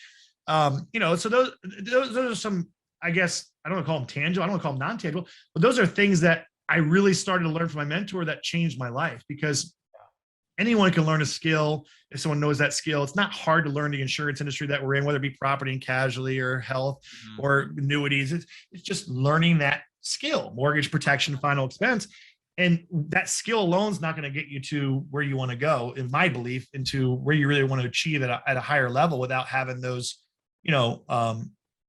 So those are some, I guess, I don't want to call them tangible. I don't want to call them non-tangible, but those are things that I really started to learn from my mentor that changed my life, because anyone can learn a skill if someone knows that skill. It's not hard to learn the insurance industry that we're in, whether it be property and casualty or health or annuities. It's just learning that skill, mortgage protection, final expense. And that skill alone is not going to get you to where you want to go, in my belief, into where you really want to achieve at a higher level without having those,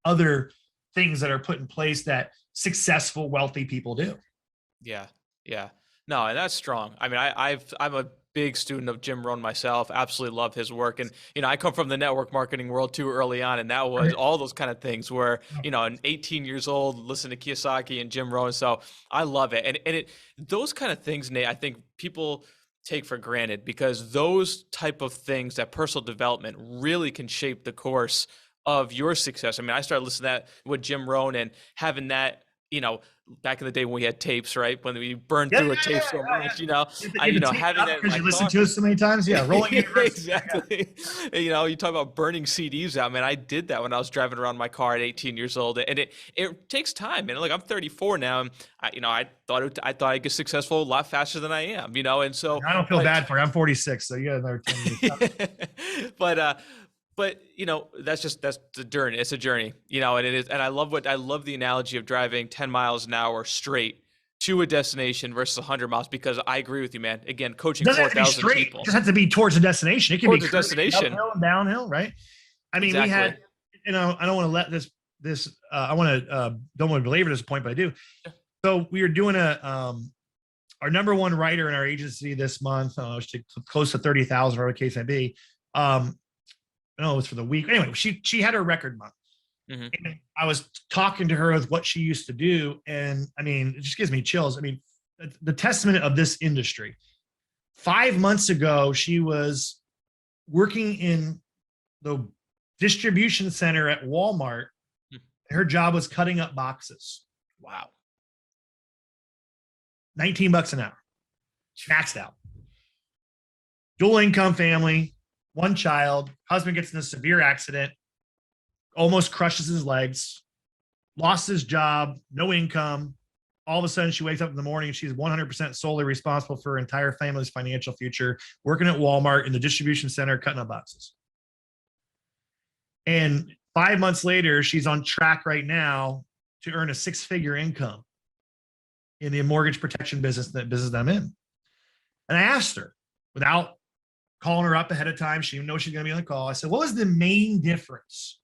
other things that are put in place that successful, wealthy people do. Yeah. Yeah. No, and that's strong. I mean, I'm a big student of Jim Rohn myself. Absolutely love his work. And, I come from the network marketing world too early on. And that was all those kind of things where, I'm 18 years old, listen to Kiyosaki and Jim Rohn. So I love it. And those kind of things, Nate, I think people take for granted, because those type of things, that personal development, really can shape the course of your success. I mean, I started listening to that with Jim Rohn and having that, back in the day when we had tapes, right? When we burned through a tape so much, having that. Because you listened to it so many times. Yeah. Rolling exactly. Yeah. You talk about burning CDs out, man. I did that when I was driving around my car at 18 years old, and it takes time. And I'm 34 now. And I thought I'd get successful a lot faster than I am, and so I don't feel bad for you. I'm 46. So you got another 10 years. But that's the journey. It's a journey, and it is. And I love the analogy of driving 10 miles an hour straight to a destination versus 100 miles, because I agree with you, man. Again, coaching 4,000 people. It just has to be towards a destination. It can be destination, uphill and downhill, right? I mean, exactly. We had, I don't want to let this, I want to, don't want to belabor this point, but I do. So we were doing our number one writer in our agency this month, close to 30,000, whatever the case may be. No, it was for the week. Anyway, she had her record month. Mm-hmm. And I was talking to her with what she used to do. And I mean, it just gives me chills. I mean, the testament of this industry. 5 months ago, she was working in the distribution center at Walmart. Mm-hmm. Her job was cutting up boxes. Wow. $19 an hour. Maxed out. Dual income family. One child, husband gets in a severe accident, almost crushes his legs, lost his job, no income. All of a sudden, she wakes up in the morning and she's 100% solely responsible for her entire family's financial future, working at Walmart in the distribution center, cutting up boxes. And 5 months later, she's on track right now to earn a 6-figure income in the mortgage protection business that I'm in. And I asked her, without calling her up ahead of time, she didn't know she's going to be on the call. I said, what was the main difference?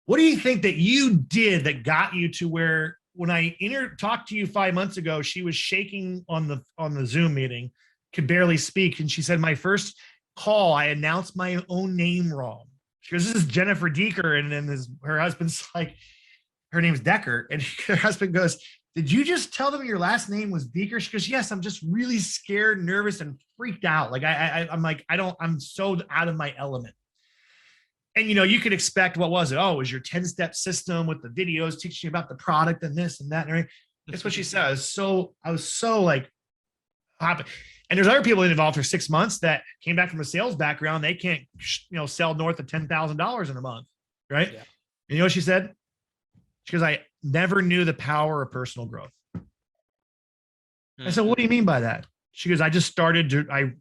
What do you think that you did that got you to where when I talked to you 5 months ago, she was shaking on the Zoom meeting, could barely speak. And she said, my first call, I announced my own name wrong. She goes, this is Jennifer Deeker. And then her husband's like, her name's Decker. And her husband goes, did you just tell them your last name was Deeker? She goes, yes, I'm just really scared, nervous, and freaked out. Like I'm like, I'm so out of my element. And, you could expect, what was it? Oh, it was your 10-step system with the videos teaching you about the product and this and that. And everything. That's what she said. I was so like happy. And there's other people involved for 6 months that came back from a sales background. They can't, sell north of $10,000 in a month. Right. Yeah. And you know what she said? She goes, I never knew the power of personal growth. I said, what do you mean by that? She goes, I just started to, I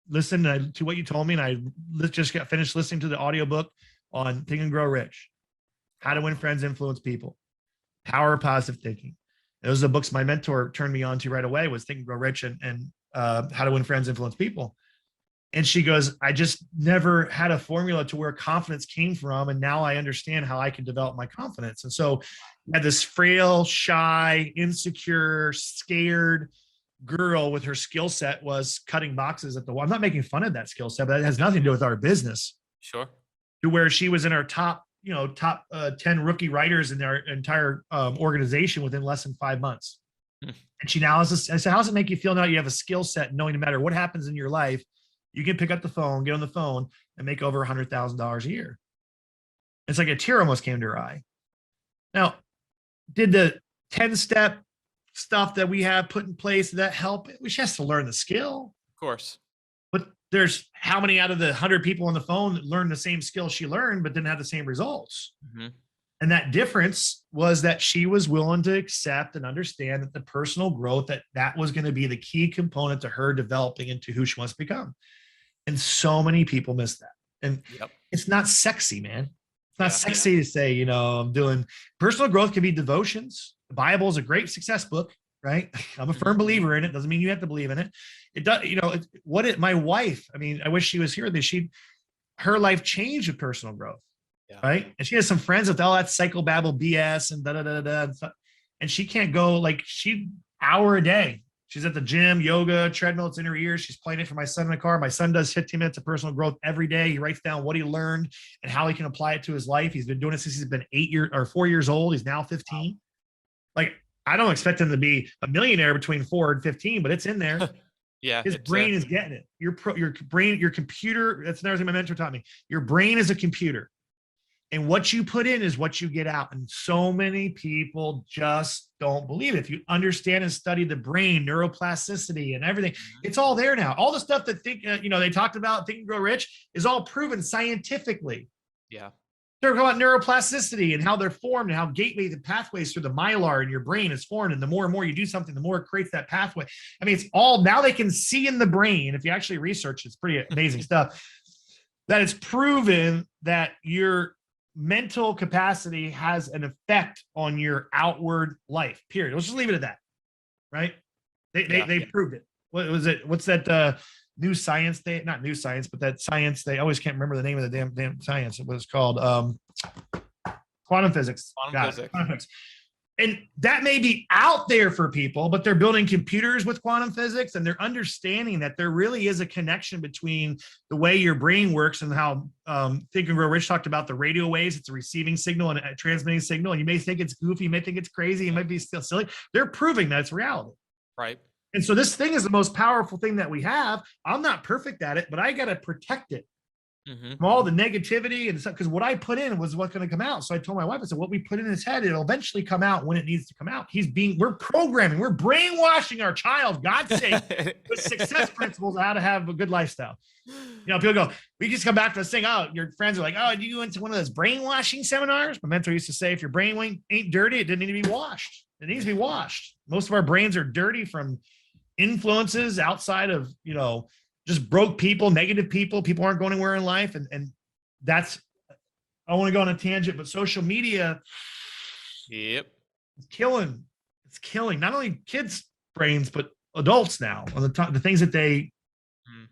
listened to what you told me. And I just got finished listening to the audiobook on Think and Grow Rich, How to Win Friends, Influence People, Power of Positive Thinking. Those are the books my mentor turned me on to right away, was Think and Grow Rich and How to Win Friends, Influence People. And she goes, I just never had a formula to where confidence came from. And now I understand how I can develop my confidence. And so I had this frail, shy, insecure, scared girl with her skill set was cutting boxes at the wall. I'm not making fun of that skill set, but it has nothing to do with our business. Sure. To where she was in our top 10 rookie writers in their entire organization within less than 5 months. And she now has I said, how does it make you feel now you have a skill set knowing no matter what happens in your life, you can pick up the phone, get on the phone, and make over $100,000 a year? It's like a tear almost came to her eye. Now, did the 10-step stuff that we have put in place, did that help? She has to learn the skill. Of course. But there's how many out of the 100 people on the phone that learned the same skill she learned, but didn't have the same results? Mm-hmm. And that difference was that she was willing to accept and understand that the personal growth, that was going to be the key component to her developing into who she wants to become. And so many people miss that. And It's not sexy, man. It's not sexy to say, I'm doing personal growth. Can be devotions. The Bible is a great success book, right? I'm a firm believer in it. Doesn't mean you have to believe in it. It does, my wife, I wish she was here. Her life changed with personal growth. Yeah. Right. And she has some friends with all that psychobabble BS and and she can't go hour a day. She's at the gym, yoga, treadmill, it's in her ears. She's playing it for my son in the car. My son does 15 minutes of personal growth every day. He writes down what he learned and how he can apply it to his life. He's been doing it since he's been 4 years old. He's now 15. I don't expect him to be a millionaire between 4 and 15, but it's in there. Yeah. His brain is getting it. Your brain, your computer. That's another thing my mentor taught me. Your brain is a computer. And what you put in is what you get out. And so many people just don't believe it. If you understand and study the brain, neuroplasticity and everything, it's all there now. All the stuff that they talked about, Think and Grow Rich, is all proven scientifically. Yeah. They're talking about neuroplasticity and how they're formed and how the pathways through the mylar in your brain is formed. And the more and more you do something, the more it creates that pathway. It's all, now they can see in the brain. If you actually research, it's pretty amazing stuff, that it's proven that your mental capacity has an effect on your outward life, period. Let's just leave it at that. Right. They proved it. What was it? What's that new science day? Not new science, but that science they always can't remember the name of the damn science. It was called quantum physics. Quantum physics. And that may be out there for people, but they're building computers with quantum physics, and they're understanding that there really is a connection between the way your brain works and how Think and Grow Rich talked about the radio waves. It's a receiving signal and a transmitting signal. And you may think it's goofy, you may think it's crazy, it might be still silly. They're proving that it's reality. Right. And so this thing is the most powerful thing that we have. I'm not perfect at it, but I got to protect it. From all the negativity and stuff, because what I put in was what's going to come out. So I told my wife, I said, what we put in his head, it'll eventually come out when it needs to come out. We're programming, we're brainwashing our child, God's sake, with success principles of how to have a good lifestyle. People go, we just come back to this thing. Oh, your friends are like, oh, did you went to one of those brainwashing seminars? My mentor used to say, if your brain ain't dirty, it didn't need to be washed. It needs to be washed. Most of our brains are dirty from influences outside of, just broke people, negative people aren't going anywhere in life. And that's, I want to go on a tangent, but social media is killing. It's killing not only kids' brains, but adults now on the things that they,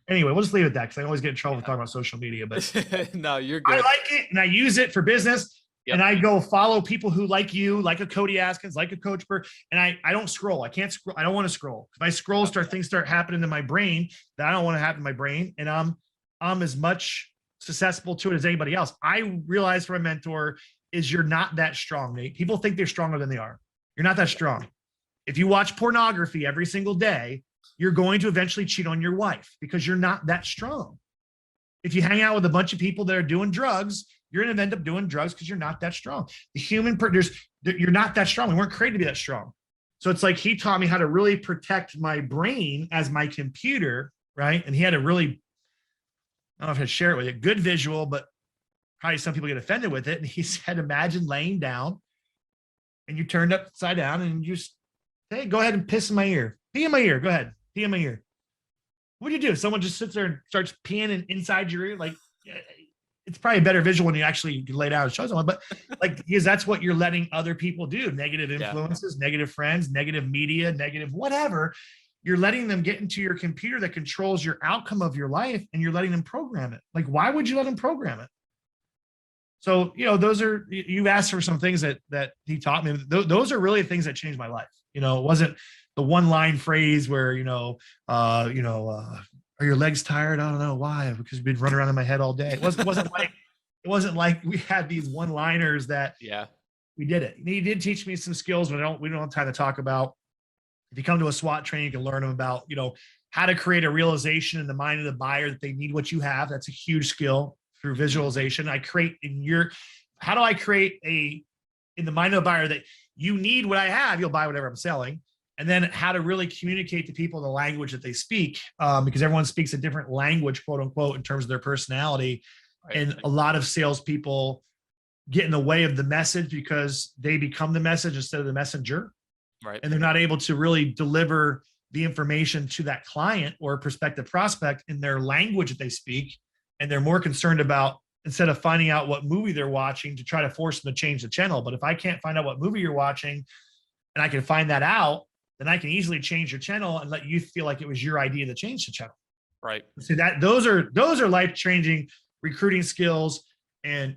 anyway, we'll just leave it at that because I always get in trouble for talking about social media, but no, you're good. I like it and I use it for business. And I go follow people who like you, like a Cody Askins, like a Coach Burr. And I don't scroll. I can't scroll. I don't want to scroll. If I scroll, things start happening to my brain that I don't want to happen to my brain. And I'm as much susceptible to it as anybody else. I realized from a mentor is you're not that strong, Nate. People think they're stronger than they are. You're not that strong. If you watch pornography every single day, you're going to eventually cheat on your wife because you're not that strong. If you hang out with a bunch of people that are doing drugs, you're going to end up doing drugs because you're not that strong. The human, you're not that strong. We weren't created to be that strong. So it's like he taught me how to really protect my brain as my computer, right? And he had a really, I don't know if I'd share it with you, good visual, but probably some people get offended with it. And he said, imagine laying down and you turned upside down and you just, hey, go ahead and piss in my ear. Pee in my ear. Go ahead. Pee in my ear. What do you do? Someone just sits there and starts peeing inside your ear? Like, it's probably a better visual when you actually lay down and show someone, but like, because that's what you're letting other people do. Negative influences, negative friends, negative media, negative whatever. You're letting them get into your computer that controls your outcome of your life, and you're letting them program it. Like, why would you let them program it? So, those are, you asked for some things that he taught me. Those are really things that changed my life. It wasn't the one line phrase where, are your legs tired? I don't know why, because you've been running around in my head all day. It wasn't like we had these one liners that we did it. He did teach me some skills, but we don't have time to talk about. If you come to a SWAT training, you can learn them about, how to create a realization in the mind of the buyer that they need what you have. That's a huge skill through visualization. How do I create in the mind of the buyer that you need what I have, you'll buy whatever I'm selling. And then how to really communicate to people the language that they speak, because everyone speaks a different language, quote unquote, in terms of their personality. Right. And a lot of salespeople get in the way of the message because they become the message instead of the messenger. Right. And they're not able to really deliver the information to that client or prospective prospect in their language that they speak. And they're more concerned about, instead of finding out what movie they're watching, to try to force them to change the channel. But if I can't find out what movie you're watching and I can find that out, then I can easily change your channel and let you feel like it was your idea to change the channel. Right. So those are life-changing recruiting skills and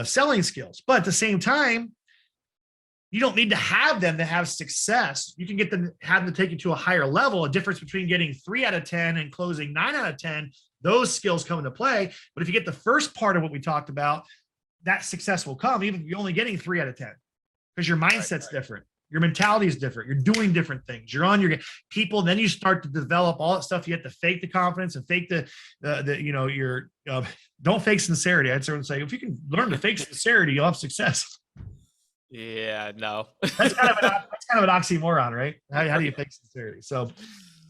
selling skills. But at the same time, you don't need to have them to have success. You can have them take you to a higher level. A difference between getting 3 out of 10 and closing 9 out of 10, those skills come into play. But if you get the first part of what we talked about, that success will come, even if you're only getting 3 out of 10, because your mindset's different. Your mentality is different. You're doing different things. You're on your people. Then you start to develop all that stuff. You have to fake the confidence and fake don't fake sincerity. I'd sort of say, if you can learn to fake sincerity, you'll have success. Yeah, no. That's kind of an oxymoron, right? How do you fake sincerity? So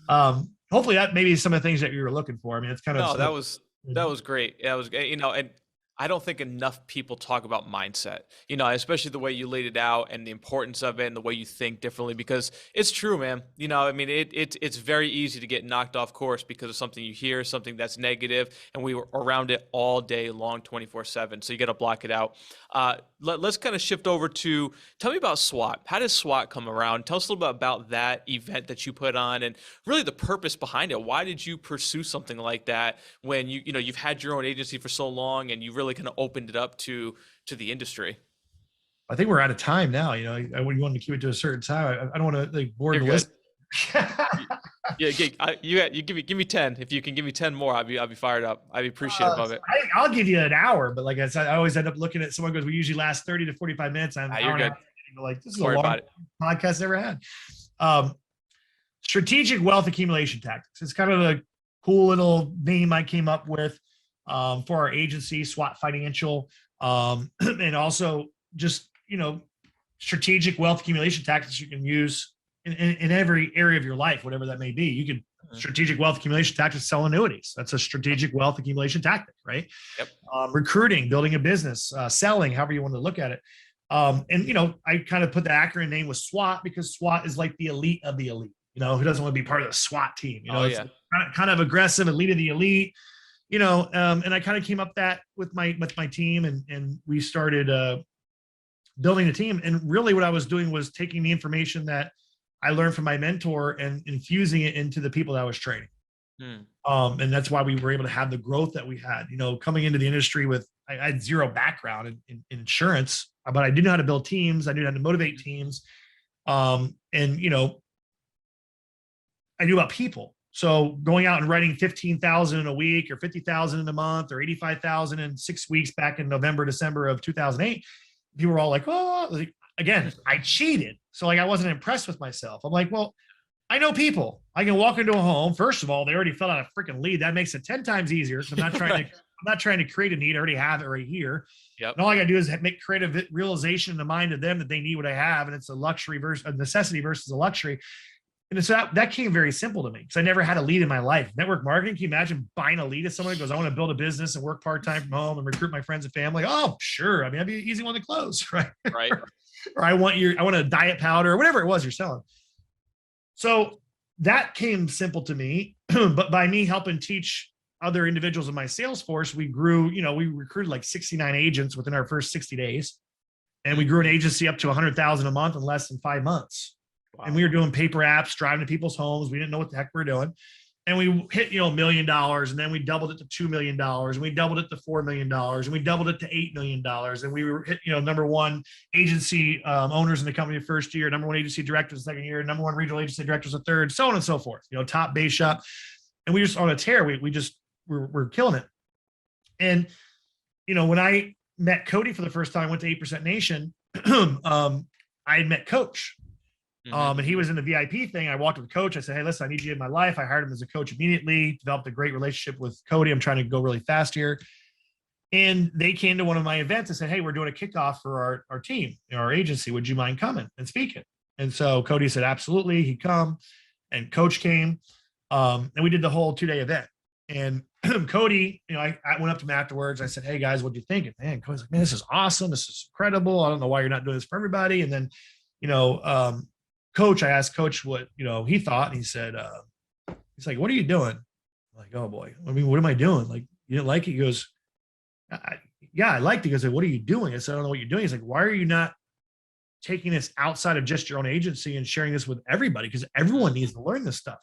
hopefully that maybe some of the things that you were looking for. I mean, it's kind of, that was great. Yeah, it was, and I don't think enough people talk about mindset, especially the way you laid it out and the importance of it and the way you think differently, because it's true, man. I mean, it's very easy to get knocked off course because of something you hear, something that's negative, and we were around it all day long, 24/7. So you got to block it out. Let's kind of shift over to, tell me about SWAT. How does SWAT come around? Tell us a little bit about that event that you put on and really the purpose behind it. Why did you pursue something like that when you've had your own agency for so long and you really kind of opened it up to the industry? I think we're out of time now. I want to keep it to a certain time. I don't want to bore the list. Yeah, you give me 10. If you can give me 10 more, I'd be fired up. I'd be appreciative of it. I'll give you an hour, but like I said, I always end up looking at someone goes, we usually last 30 to 45 minutes. You're good. Like, this is the longest podcast I ever had. Strategic Wealth Accumulation Tactics. It's kind of a cool little name I came up with for our agency, SWAT Financial, and also just strategic wealth accumulation tactics you can use in every area of your life, whatever that may be. You can strategic wealth accumulation tactics, sell annuities. That's a strategic wealth accumulation tactic, right? Yep. Recruiting, building a business, selling, however you want to look at it. I kind of put the acronym name with SWAT because SWAT is like the elite of the elite. Who doesn't want to be part of the SWAT team? It's kind of aggressive, elite of the elite. And I kind of came up with my team, and we started building a team. And really, what I was doing was taking the information that I learned from my mentor and infusing it into the people that I was training. And that's why we were able to have the growth that we had. Coming into the industry with I had zero background in insurance, but I did know how to build teams. I knew how to motivate teams. And, you know, I knew about people. So going out and writing 15,000 in a week or 50,000 in a month or 85,000 in 6 weeks back in November, December of 2008, people were all like, oh, like, again, I cheated. So like, I wasn't impressed with myself. I'm like, well, I know people. I can walk into a home. First of all, they already filled out a freaking lead. That makes it 10 times easier. I'm not trying to, I'm not trying to create a need. I already have it right here. Yep. And all I got to do is make creative realization in the mind of them that they need what I have. And it's a luxury versus a necessity versus a luxury. And so that came very simple to me because I never had a lead in my life. Network marketing, can you imagine buying a lead of someone who goes, I want to build a business and work part-time from home and recruit my friends and family? Oh, sure. I mean, that'd be an easy one to close, right? Right. Or I want a diet powder or whatever it was you're selling. So that came simple to me. But by me helping teach other individuals in my sales force, we grew, you know, we recruited like 69 agents within our first 60 days. And we grew an agency up to 100,000 a month in less than 5 months. Wow. And we were doing paper apps, driving to people's homes. We didn't know what the heck we were doing. And we hit, you know, $1 million, and then we doubled it to $2 million, and we doubled it to $4 million, and we doubled it to $8 million. And we were hit, you know, number one agency owners in the company the first year, number one agency directors the second year, number one regional agency directors the third, so on and so forth. You know, top base shop. And we just on a tear. We're killing it. And you know, when I met Cody for the first time, went to 8% Nation. I had met Coach. And he was in the VIP thing. I walked with Coach. I said, hey, listen, I need you in my life. I hired him as a coach immediately, developed a great relationship with Cody. I'm trying to go really fast here. And they came to one of my events and said, hey, we're doing a kickoff for our team, you know, our agency. Would you mind coming and speaking? And so Cody said, absolutely. He'd come, and Coach came. And we did the whole 2-day event. And Cody, you know, I went up to him afterwards. I said, hey guys, what'd you think? And man, Cody's like, man, this is awesome. This is incredible. I don't know why you're not doing this for everybody. And then, you know, Coach, I asked Coach what, you know, he thought, and he said, he's like, what are you doing? I'm like, oh boy, I mean, what am I doing? Like, you didn't like it? He goes, yeah, I liked it. He goes, what are you doing? I said, I don't know what you're doing. He's like, why are you not taking this outside of just your own agency and sharing this with everybody? Because everyone needs to learn this stuff.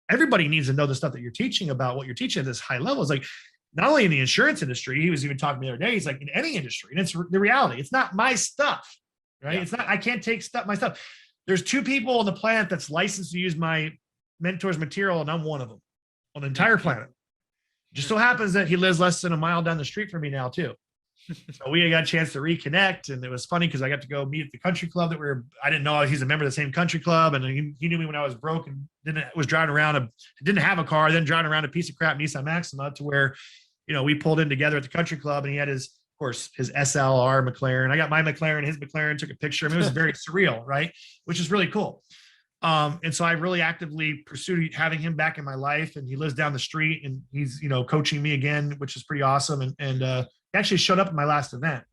Everybody needs to know the stuff that you're teaching about what you're teaching at this high level. It's like, not only in the insurance industry, he was even talking to me the other day, he's like, in any industry. And it's the reality. It's not my stuff, right? Yeah. It's not, I can't take my stuff. There's 2 people on the planet that's licensed to use my mentor's material, and I'm one of them on the entire planet. Just so happens that he lives less than a mile down the street from me now too. So we got a chance to reconnect, and it was funny because I got to go meet at the country club that I didn't know he's a member of the same country club, and he knew me when I was broke and was driving around didn't have a car, then driving around a piece of crap Nissan Maxima, to where, you know, we pulled in together at the country club, and he had his SLR McLaren. I got my McLaren, his McLaren, took a picture. I mean, it was very surreal, right? Which is really cool. And so I really actively pursued having him back in my life, and he lives down the street, and he's, you know, coaching me again, which is pretty awesome. And he actually showed up at my last event.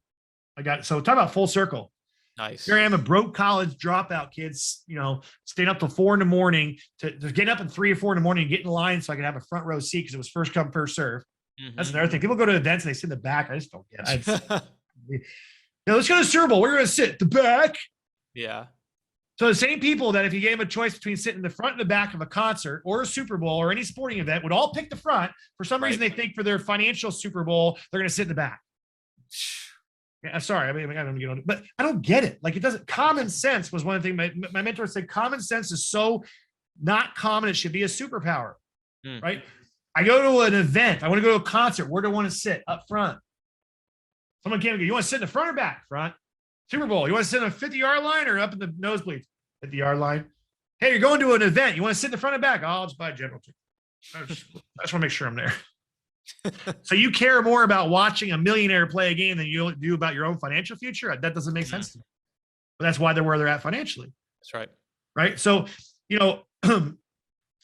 So talk about full circle. Nice. Here I am, a broke college dropout kids, you know, staying up till 4 a.m. to get up at 3 or 4 a.m. and get in line so I could have a front row seat because it was first come, first serve. That's another thing. People go to events and they sit in the back. I just don't get it. Now let's go to the Super Bowl. We're going to sit at the back. Yeah. So the same people that if you gave them a choice between sitting in the front and the back of a concert or a Super Bowl or any sporting event would all pick the front. For some reason, they think for their financial Super Bowl, they're going to sit in the back. Yeah, sorry. I mean, I don't get on it, but I don't get it. Like, it doesn't. Common sense was one thing my mentor said. Common sense is so not common. It should be a superpower, right? I go to an event. I want to go to a concert. Where do I want to sit? Up front. Someone came and go, you want to sit in the front or back? Front. Super Bowl. You want to sit on a 50-yard line or up in the nosebleeds? 50-yard line. Hey, you're going to an event. You want to sit in the front and back? Oh, I'll just buy a general ticket. I just want to make sure I'm there. So you care more about watching a millionaire play a game than you do about your own financial future? That doesn't make sense to me. But that's why they're where they're at financially. That's right. Right. So, you know,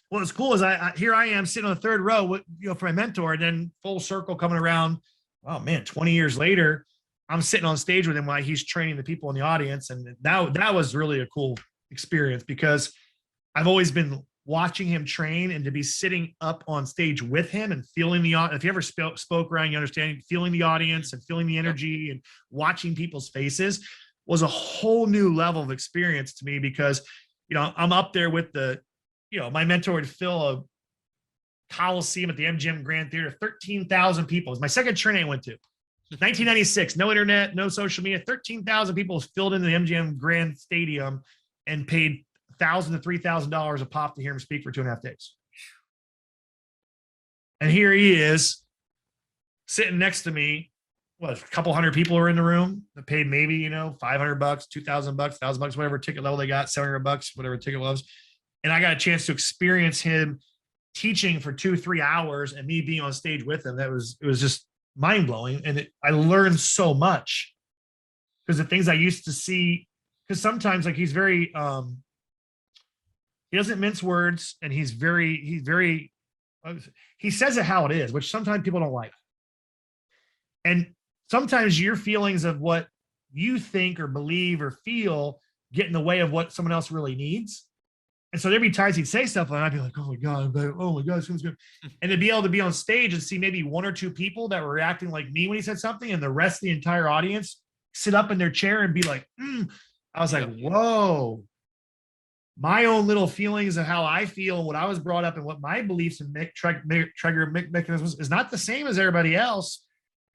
what's cool is here I am sitting on the third row with, you know, for my mentor, and then full circle coming around. Oh man, 20 years later, I'm sitting on stage with him while he's training the people in the audience. And that was really a cool experience because I've always been watching him train, and to be sitting up on stage with him and feeling the audience. If you ever spoke around, you understand, feeling the audience and feeling the energy and watching people's faces was a whole new level of experience to me because, you know, I'm up there with my mentor would fill a Coliseum at the MGM Grand Theater, 13,000 people. It was my second training I went to. 1996, no internet, no social media. 13,000 people filled into the MGM Grand Stadium and paid $1,000 to $3,000 a pop to hear him speak for 2.5 days. And here he is sitting next to me. What, a couple hundred people are in the room that paid maybe, $500, $2,000, $1,000, whatever ticket level they got, $700, whatever ticket was. And I got a chance to experience him teaching for 2-3 hours and me being on stage with him. It was just mind blowing. And I learned so much because the things I used to see, because sometimes like he's very, he doesn't mince words, and he says it how it is, which sometimes people don't like. And sometimes your feelings of what you think or believe or feel get in the way of what someone else really needs. And so every time he'd say stuff, I'd be like, oh my God, sounds good. And to be able to be on stage and see maybe 1 or 2 people that were reacting like me when he said something, and the rest of the entire audience sit up in their chair and be like, I was like, whoa, my own little feelings of how I feel and what I was brought up and what my beliefs and trigger mechanisms is not the same as everybody else.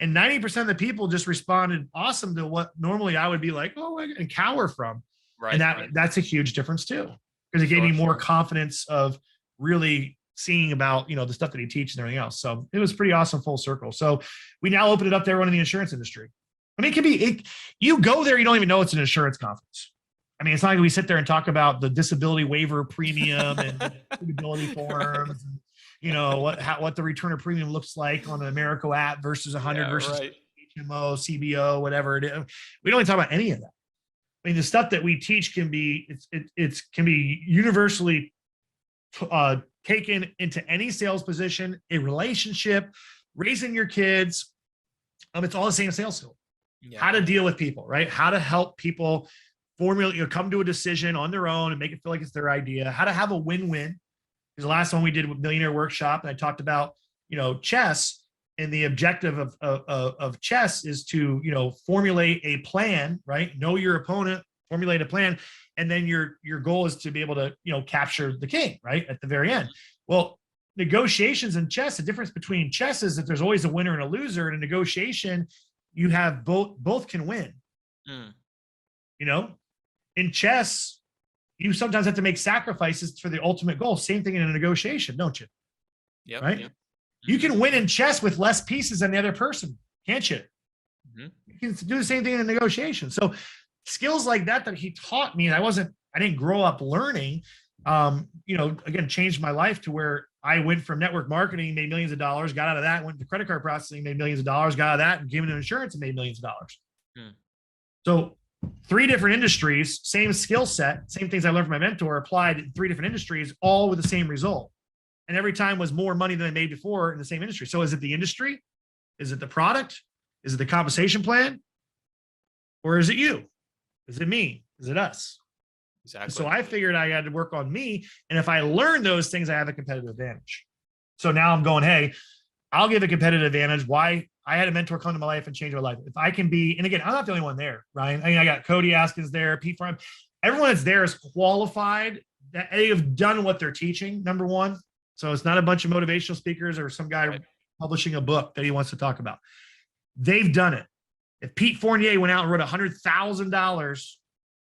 And 90% of the people just responded awesome to what normally I would be like, and cower from. Right. And that's a huge difference too, because it gave me more confidence of really seeing about, the stuff that he teaches and everything else. So it was pretty awesome, full circle. So we now open it up to everyone in the insurance industry. I mean, you go there, you don't even know it's an insurance conference. I mean, it's not like we sit there and talk about the disability waiver premium and disability forms, and, what the return of premium looks like on the Americo app versus 100 versus HMO, CBO, whatever it is. We don't even talk about any of that. I mean, the stuff that we teach can be universally taken into any sales position, a relationship, raising your kids. It's all the same sales skill. Yeah. How to deal with people, right? How to help people come to a decision on their own and make it feel like it's their idea. How to have a win-win. Because the last one we did with Millionaire Workshop, and I talked about, chess, and the objective of chess is to, formulate a plan, right? Know your opponent, formulate a plan, and then your goal is to be able to, capture the king, right, at the very end. Well, negotiations in chess, the difference between chess is that there's always a winner and a loser. In a negotiation, you have both can win. In chess, you sometimes have to make sacrifices for the ultimate goal. Same thing in a negotiation, don't you? Yeah. Right. Yep. You can win in chess with less pieces than the other person, can't you? You can do the same thing in a negotiation. So skills like that he taught me, and I didn't grow up learning, again, changed my life to where I went from network marketing, made millions of dollars, got out of that, went to credit card processing, made millions of dollars, got out of that, and came into insurance and made millions of dollars. So 3 different industries, same skill set, same things I learned from my mentor, applied in 3 different industries, all with the same result. And every time was more money than I made before in the same industry. So is it the industry? Is it the product? Is it the compensation plan? Or is it you? Is it me? Is it us? Exactly. So I figured I had to work on me. And if I learn those things, I have a competitive advantage. So now I'm going, hey, I'll give a competitive advantage. Why? I had a mentor come to my life and change my life. If I can be, and again, I'm not the only one there, Ryan. I mean, I got Cody Askins there, Pete Farm. Everyone that's there is qualified. That they have done what they're teaching, number one. So it's not a bunch of motivational speakers or some guy publishing a book that he wants to talk about. They've done it. If Pete Fournier went out and wrote $100,000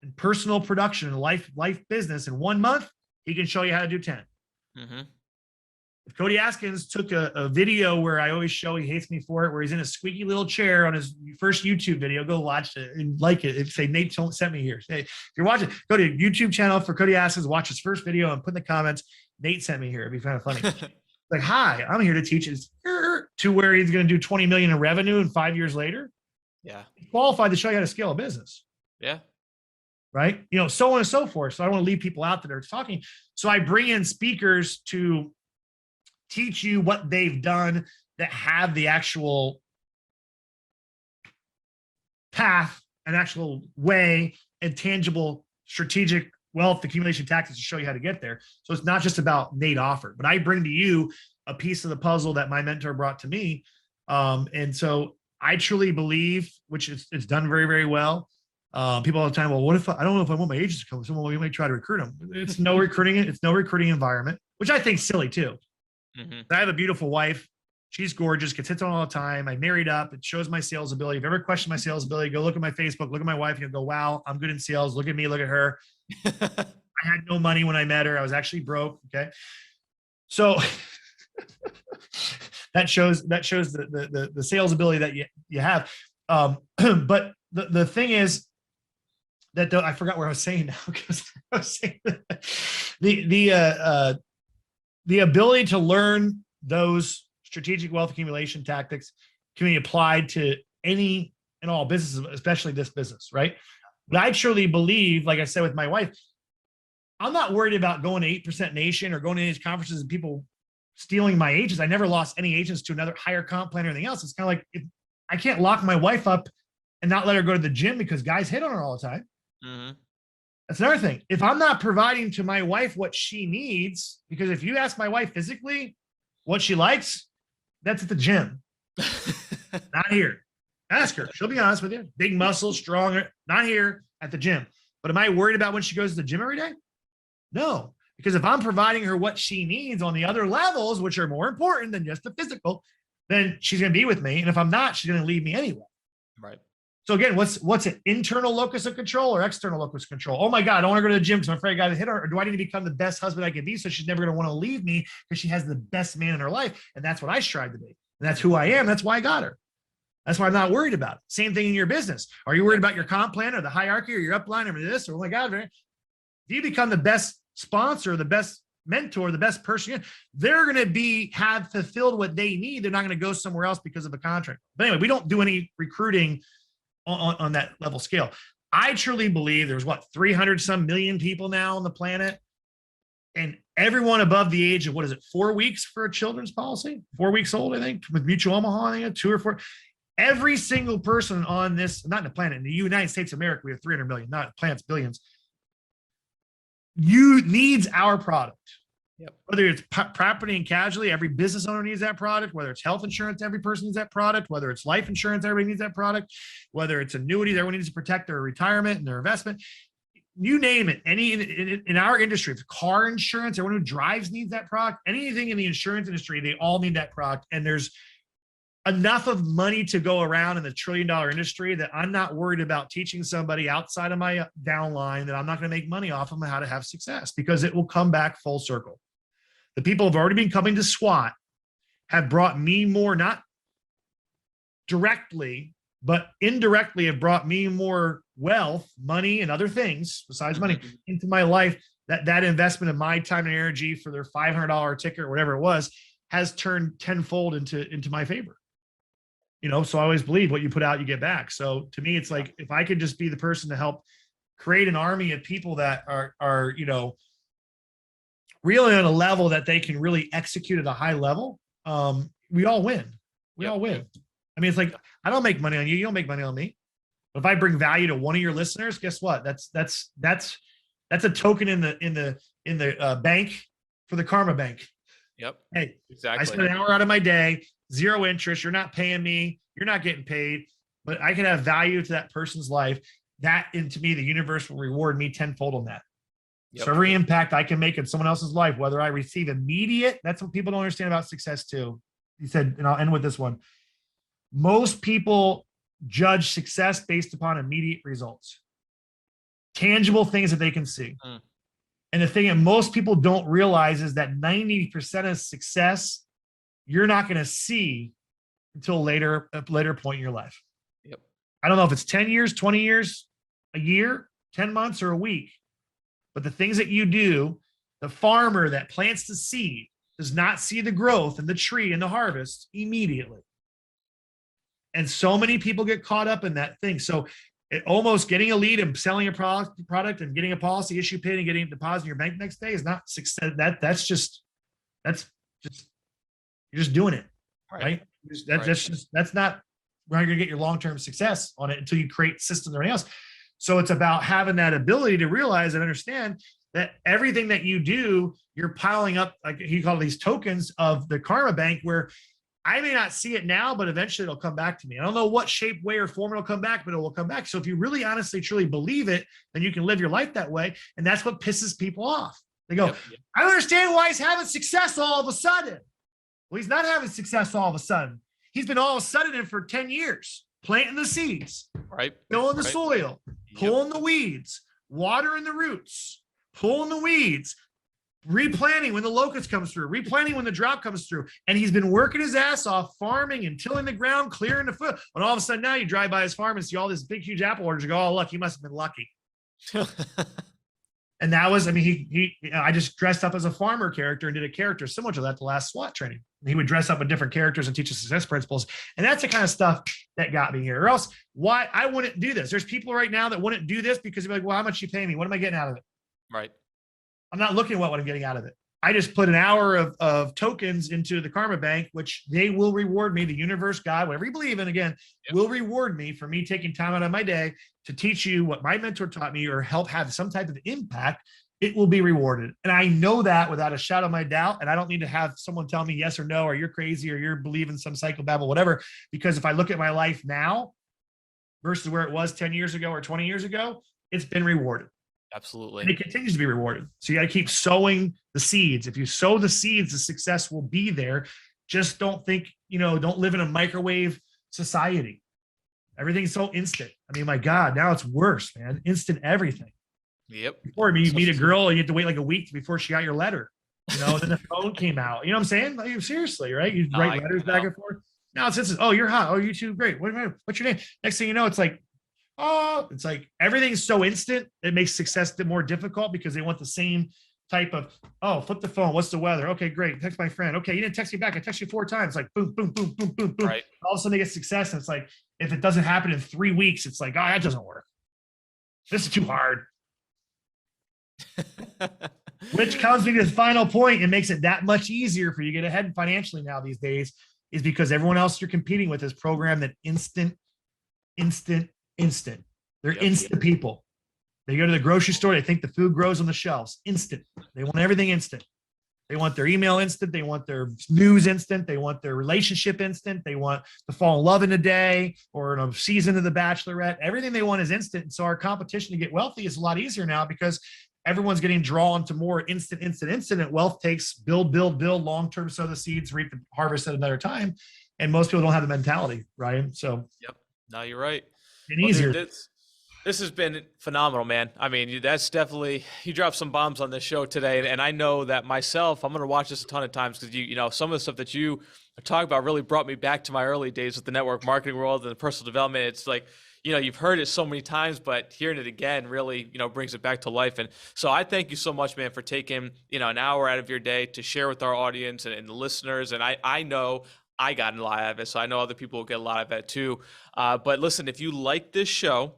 in personal production and life business in 1 month, he can show you how to do 10. If Cody Askins took a video where I always show, he hates me for it, where he's in a squeaky little chair on his first YouTube video, go watch it and like it. And say, Nate, don't send me here. Say, if you're watching, go to YouTube channel for Cody Askins, watch his first video and put in the comments, Nate sent me here. It'd be kind of funny. Like, hi, I'm here to teach it to where he's going to do 20 million in revenue and 5 years later. Yeah. He's qualified to show you how to scale a business. Yeah. Right. So on and so forth. So I don't want to leave people out that are talking. So I bring in speakers to teach you what they've done that have the actual path, an actual way, and tangible strategic wealth accumulation tactics to show you how to get there. So it's not just about Nate Auffort, but I bring to you a piece of the puzzle that my mentor brought to me. And so I truly believe, which it's done very, very well. People all the time, well, what if I don't know if I want my agents to come? Someone we might try to recruit them. It's no recruiting environment, which I think is silly too. I have a beautiful wife. She's gorgeous, gets hits on all the time. I married up. It shows my sales ability. If you ever question my sales ability, go look at my Facebook, look at my wife, and you'll go, wow, I'm good in sales. Look at me, look at her. I had no money when I met her. I was actually broke. Okay. So that shows the sales ability that you have. But the thing is that I forgot where I was saying now, because I was saying the ability to learn those strategic wealth accumulation tactics can be applied to any and all businesses, especially this business, right? But I truly believe, like I said with my wife, I'm not worried about going to 8% Nation or going to these conferences and people stealing my agents. I never lost any agents to another higher comp plan or anything else. It's kind of like, if I can't lock my wife up and not let her go to the gym because guys hit on her all the time. Mm-hmm. That's another thing. If I'm not providing to my wife what she needs, because if you ask my wife physically what she likes, that's at the gym, not here. Ask her. She'll be honest with you. Big muscles, stronger, not here, at the gym. But am I worried about when she goes to the gym every day? No, because if I'm providing her what she needs on the other levels, which are more important than just the physical, then she's going to be with me. And if I'm not, she's going to leave me anyway. Right. So again, what's an internal locus of control or external locus of control? Oh my God, I don't want to go to the gym because I'm afraid I got to hit her. Or do I need to become the best husband I can be so she's never going to want to leave me because she has the best man in her life? And that's what I strive to be. And that's who I am. That's why I got her. That's why I'm not worried about it. Same thing in your business. Are you worried about your comp plan or the hierarchy or your upline or this? Or oh my God, if you become the best sponsor, the best mentor, the best person, they're going to have fulfilled what they need. They're not going to go somewhere else because of a contract. But anyway, we don't do any recruiting on that level scale. I truly believe there's 300 some million people now on the planet, and everyone above the age of 4 weeks for a children's policy, 4 weeks old, I think, with Mutual Omaha, I think 2 or 4. Every single person on this, not in the planet, in the United States of America, we have 300 million, not planets, billions. You needs our product. Yep. Whether it's property and casualty, every business owner needs that product. Whether it's health insurance, every person needs that product. Whether it's life insurance, everybody needs that product. Whether it's annuities, everyone needs to protect their retirement and their investment. You name it. In our industry, if car insurance, everyone who drives needs that product. Anything in the insurance industry, they all need that product. And there's enough of money to go around in the $1 trillion industry that I'm not worried about teaching somebody outside of my downline that I'm not going to make money off of them how to have success, because it will come back full circle. The people who've already been coming to SWAT have brought me more, not directly, but indirectly have brought me more wealth, money, and other things besides money into my life. That investment of my time and energy for their $500 ticket or whatever it was has turned tenfold into my favor. So I always believe what you put out, you get back. So to me, it's like, if I could just be the person to help create an army of people that are really on a level that they can really execute at a high level, we all win. We all win. I mean, it's like, I don't make money on you. You don't make money on me. But if I bring value to one of your listeners, guess what? That's a token in the bank for the Karma Bank. Yep. Hey, exactly. I spent an hour out of my day, 0 interest. You're not paying me. You're not getting paid, but I can have value to that person's life. That, and to me, the universe will reward me tenfold on that. Yep. So every impact I can make in someone else's life, whether I receive immediate, that's what people don't understand about success too. He said, and I'll end with this one. Most people judge success based upon immediate results, tangible things that they can see. And the thing that most people don't realize is that 90% of success you're not going to see until a later point in your life. Yep. I don't know if it's 10 years, 20 years, a year, 10 months, or a week, but the things that you do, the farmer that plants the seed does not see the growth and the tree and the harvest immediately. And so many people get caught up in that thing. So almost getting a lead and selling a product and getting a policy issue paid and getting a deposit in your bank next day is not success. That's just you're just doing it, right? That's not where you're going to get your long-term success on it until you create systems and everything else. So it's about having that ability to realize and understand that everything that you do, you're piling up, like he called these tokens of the Karma Bank, where I may not see it now, but eventually it'll come back to me. I don't know what shape, way, or form it'll come back, but it will come back. So if you really honestly, truly believe it, then you can live your life that way. And that's what pisses people off. They go, I don't understand why he's having success all of a sudden. Well, he's not having success all of a sudden. He's been all of a sudden in for 10 years, planting the seeds, Right. filling the Right. soil, pulling the weeds, watering the roots, pulling the weeds, replanting when the locust comes through, replanting when the drought comes through. And he's been working his ass off, farming and tilling the ground, clearing the foot. And all of a sudden now you drive by his farm and see all this big, huge apple orchards. You go, oh, look, he must have been lucky. And that was, I mean, I just dressed up as a farmer character and did a character similar to that the last SWAT training. He would dress up with different characters and teach us success principles. And that's the kind of stuff that got me here. Or else why I wouldn't do this. There's people right now that wouldn't do this because they're like, well, how much you pay me? What am I getting out of it? Right. I'm not looking at what I'm getting out of it. I just put an hour of tokens into the Karma Bank, which they will reward me. The universe, God, whatever you believe in, again, will reward me for me taking time out of my day to teach you what my mentor taught me or help have some type of impact. It will be rewarded. And I know that without a shadow of my doubt. And I don't need to have someone tell me yes or no, or you're crazy, or you're believing some psychobabble, whatever. Because if I look at my life now versus where it was 10 years ago or 20 years ago, it's been rewarded. Absolutely. And it continues to be rewarded. So you got to keep sowing the seeds. If you sow the seeds, the success will be there. Just don't think, don't live in a microwave society. Everything's so instant. I mean, my God, now it's worse, man. Instant everything. Yep. Before you meet a girl, you have to wait like a week before she got your letter. Then the phone came out. You know what I'm saying? Like, seriously, right? You write letters back and forth. Now it's just, oh, you're hot. Oh, you too, great. What's your name? Next thing you know, it's like, oh, it's like everything's so instant. It makes success more difficult because they want the same type of, oh, flip the phone. What's the weather? Okay, great. Text my friend. Okay, you didn't text me back. I texted you 4 times. Like boom, boom, boom, boom, boom, boom. Right. All of a sudden they get success. And it's like, if it doesn't happen in 3 weeks, it's like, oh, that doesn't work. This is too hard. Which comes me to the final point and makes it that much easier for you to get ahead financially now these days, is because everyone else you're competing with is programmed that instant. They're instant people. They go to the grocery store. They think the food grows on the shelves. Instant. They want everything instant. They want their email instant. They want their news instant. They want their relationship instant. They want to fall in love in a day or in a season of The Bachelorette. Everything they want is instant. And so our competition to get wealthy is a lot easier now because everyone's getting drawn to more instant. And wealth takes build, long-term, sow the seeds, reap the harvest at another time. And most people don't have the mentality, Ryan. So, yep. No, you're right. And easier. Dude, this has been phenomenal, man. I mean, that's definitely, you dropped some bombs on this show today. And I know that myself, I'm going to watch this a ton of times because some of the stuff that you talk about really brought me back to my early days with the network marketing world and the personal development. It's like, you've heard it so many times, but hearing it again really, brings it back to life. And so I thank you so much, man, for taking, an hour out of your day to share with our audience and the listeners. And I know I got a lot out of it, so I know other people will get a lot of it too. But listen, if you like this show,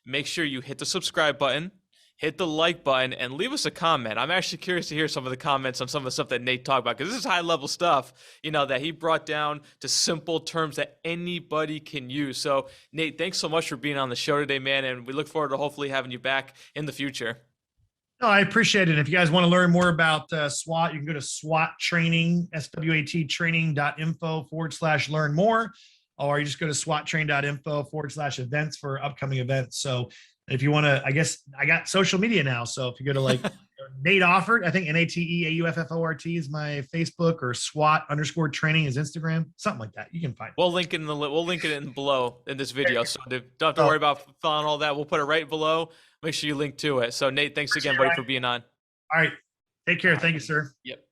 make sure you hit the subscribe button, hit the like button, and leave us a comment. I'm actually curious to hear some of the comments on some of the stuff that Nate talked about, because this is high-level stuff, that he brought down to simple terms that anybody can use. So, Nate, thanks so much for being on the show today, man, and we look forward to hopefully having you back in the future. No, I appreciate it. If you guys want to learn more about SWAT, you can go to SWAT training, SWAT training.info/learn more, or you just go to SWATtrain.info/events for upcoming events. So if you want to, I guess I got social media now. So if you go to like Nate Auffort, I think NATEAUFFORT is my Facebook, or SWAT_training is Instagram, something like that. You can find it. We'll link it in below in this video. So don't have to worry about filling all that. We'll put it right below. Make sure you link to it. So Nate, thanks again, buddy, for being on. All right. Take care. Thank you, sir. Yep.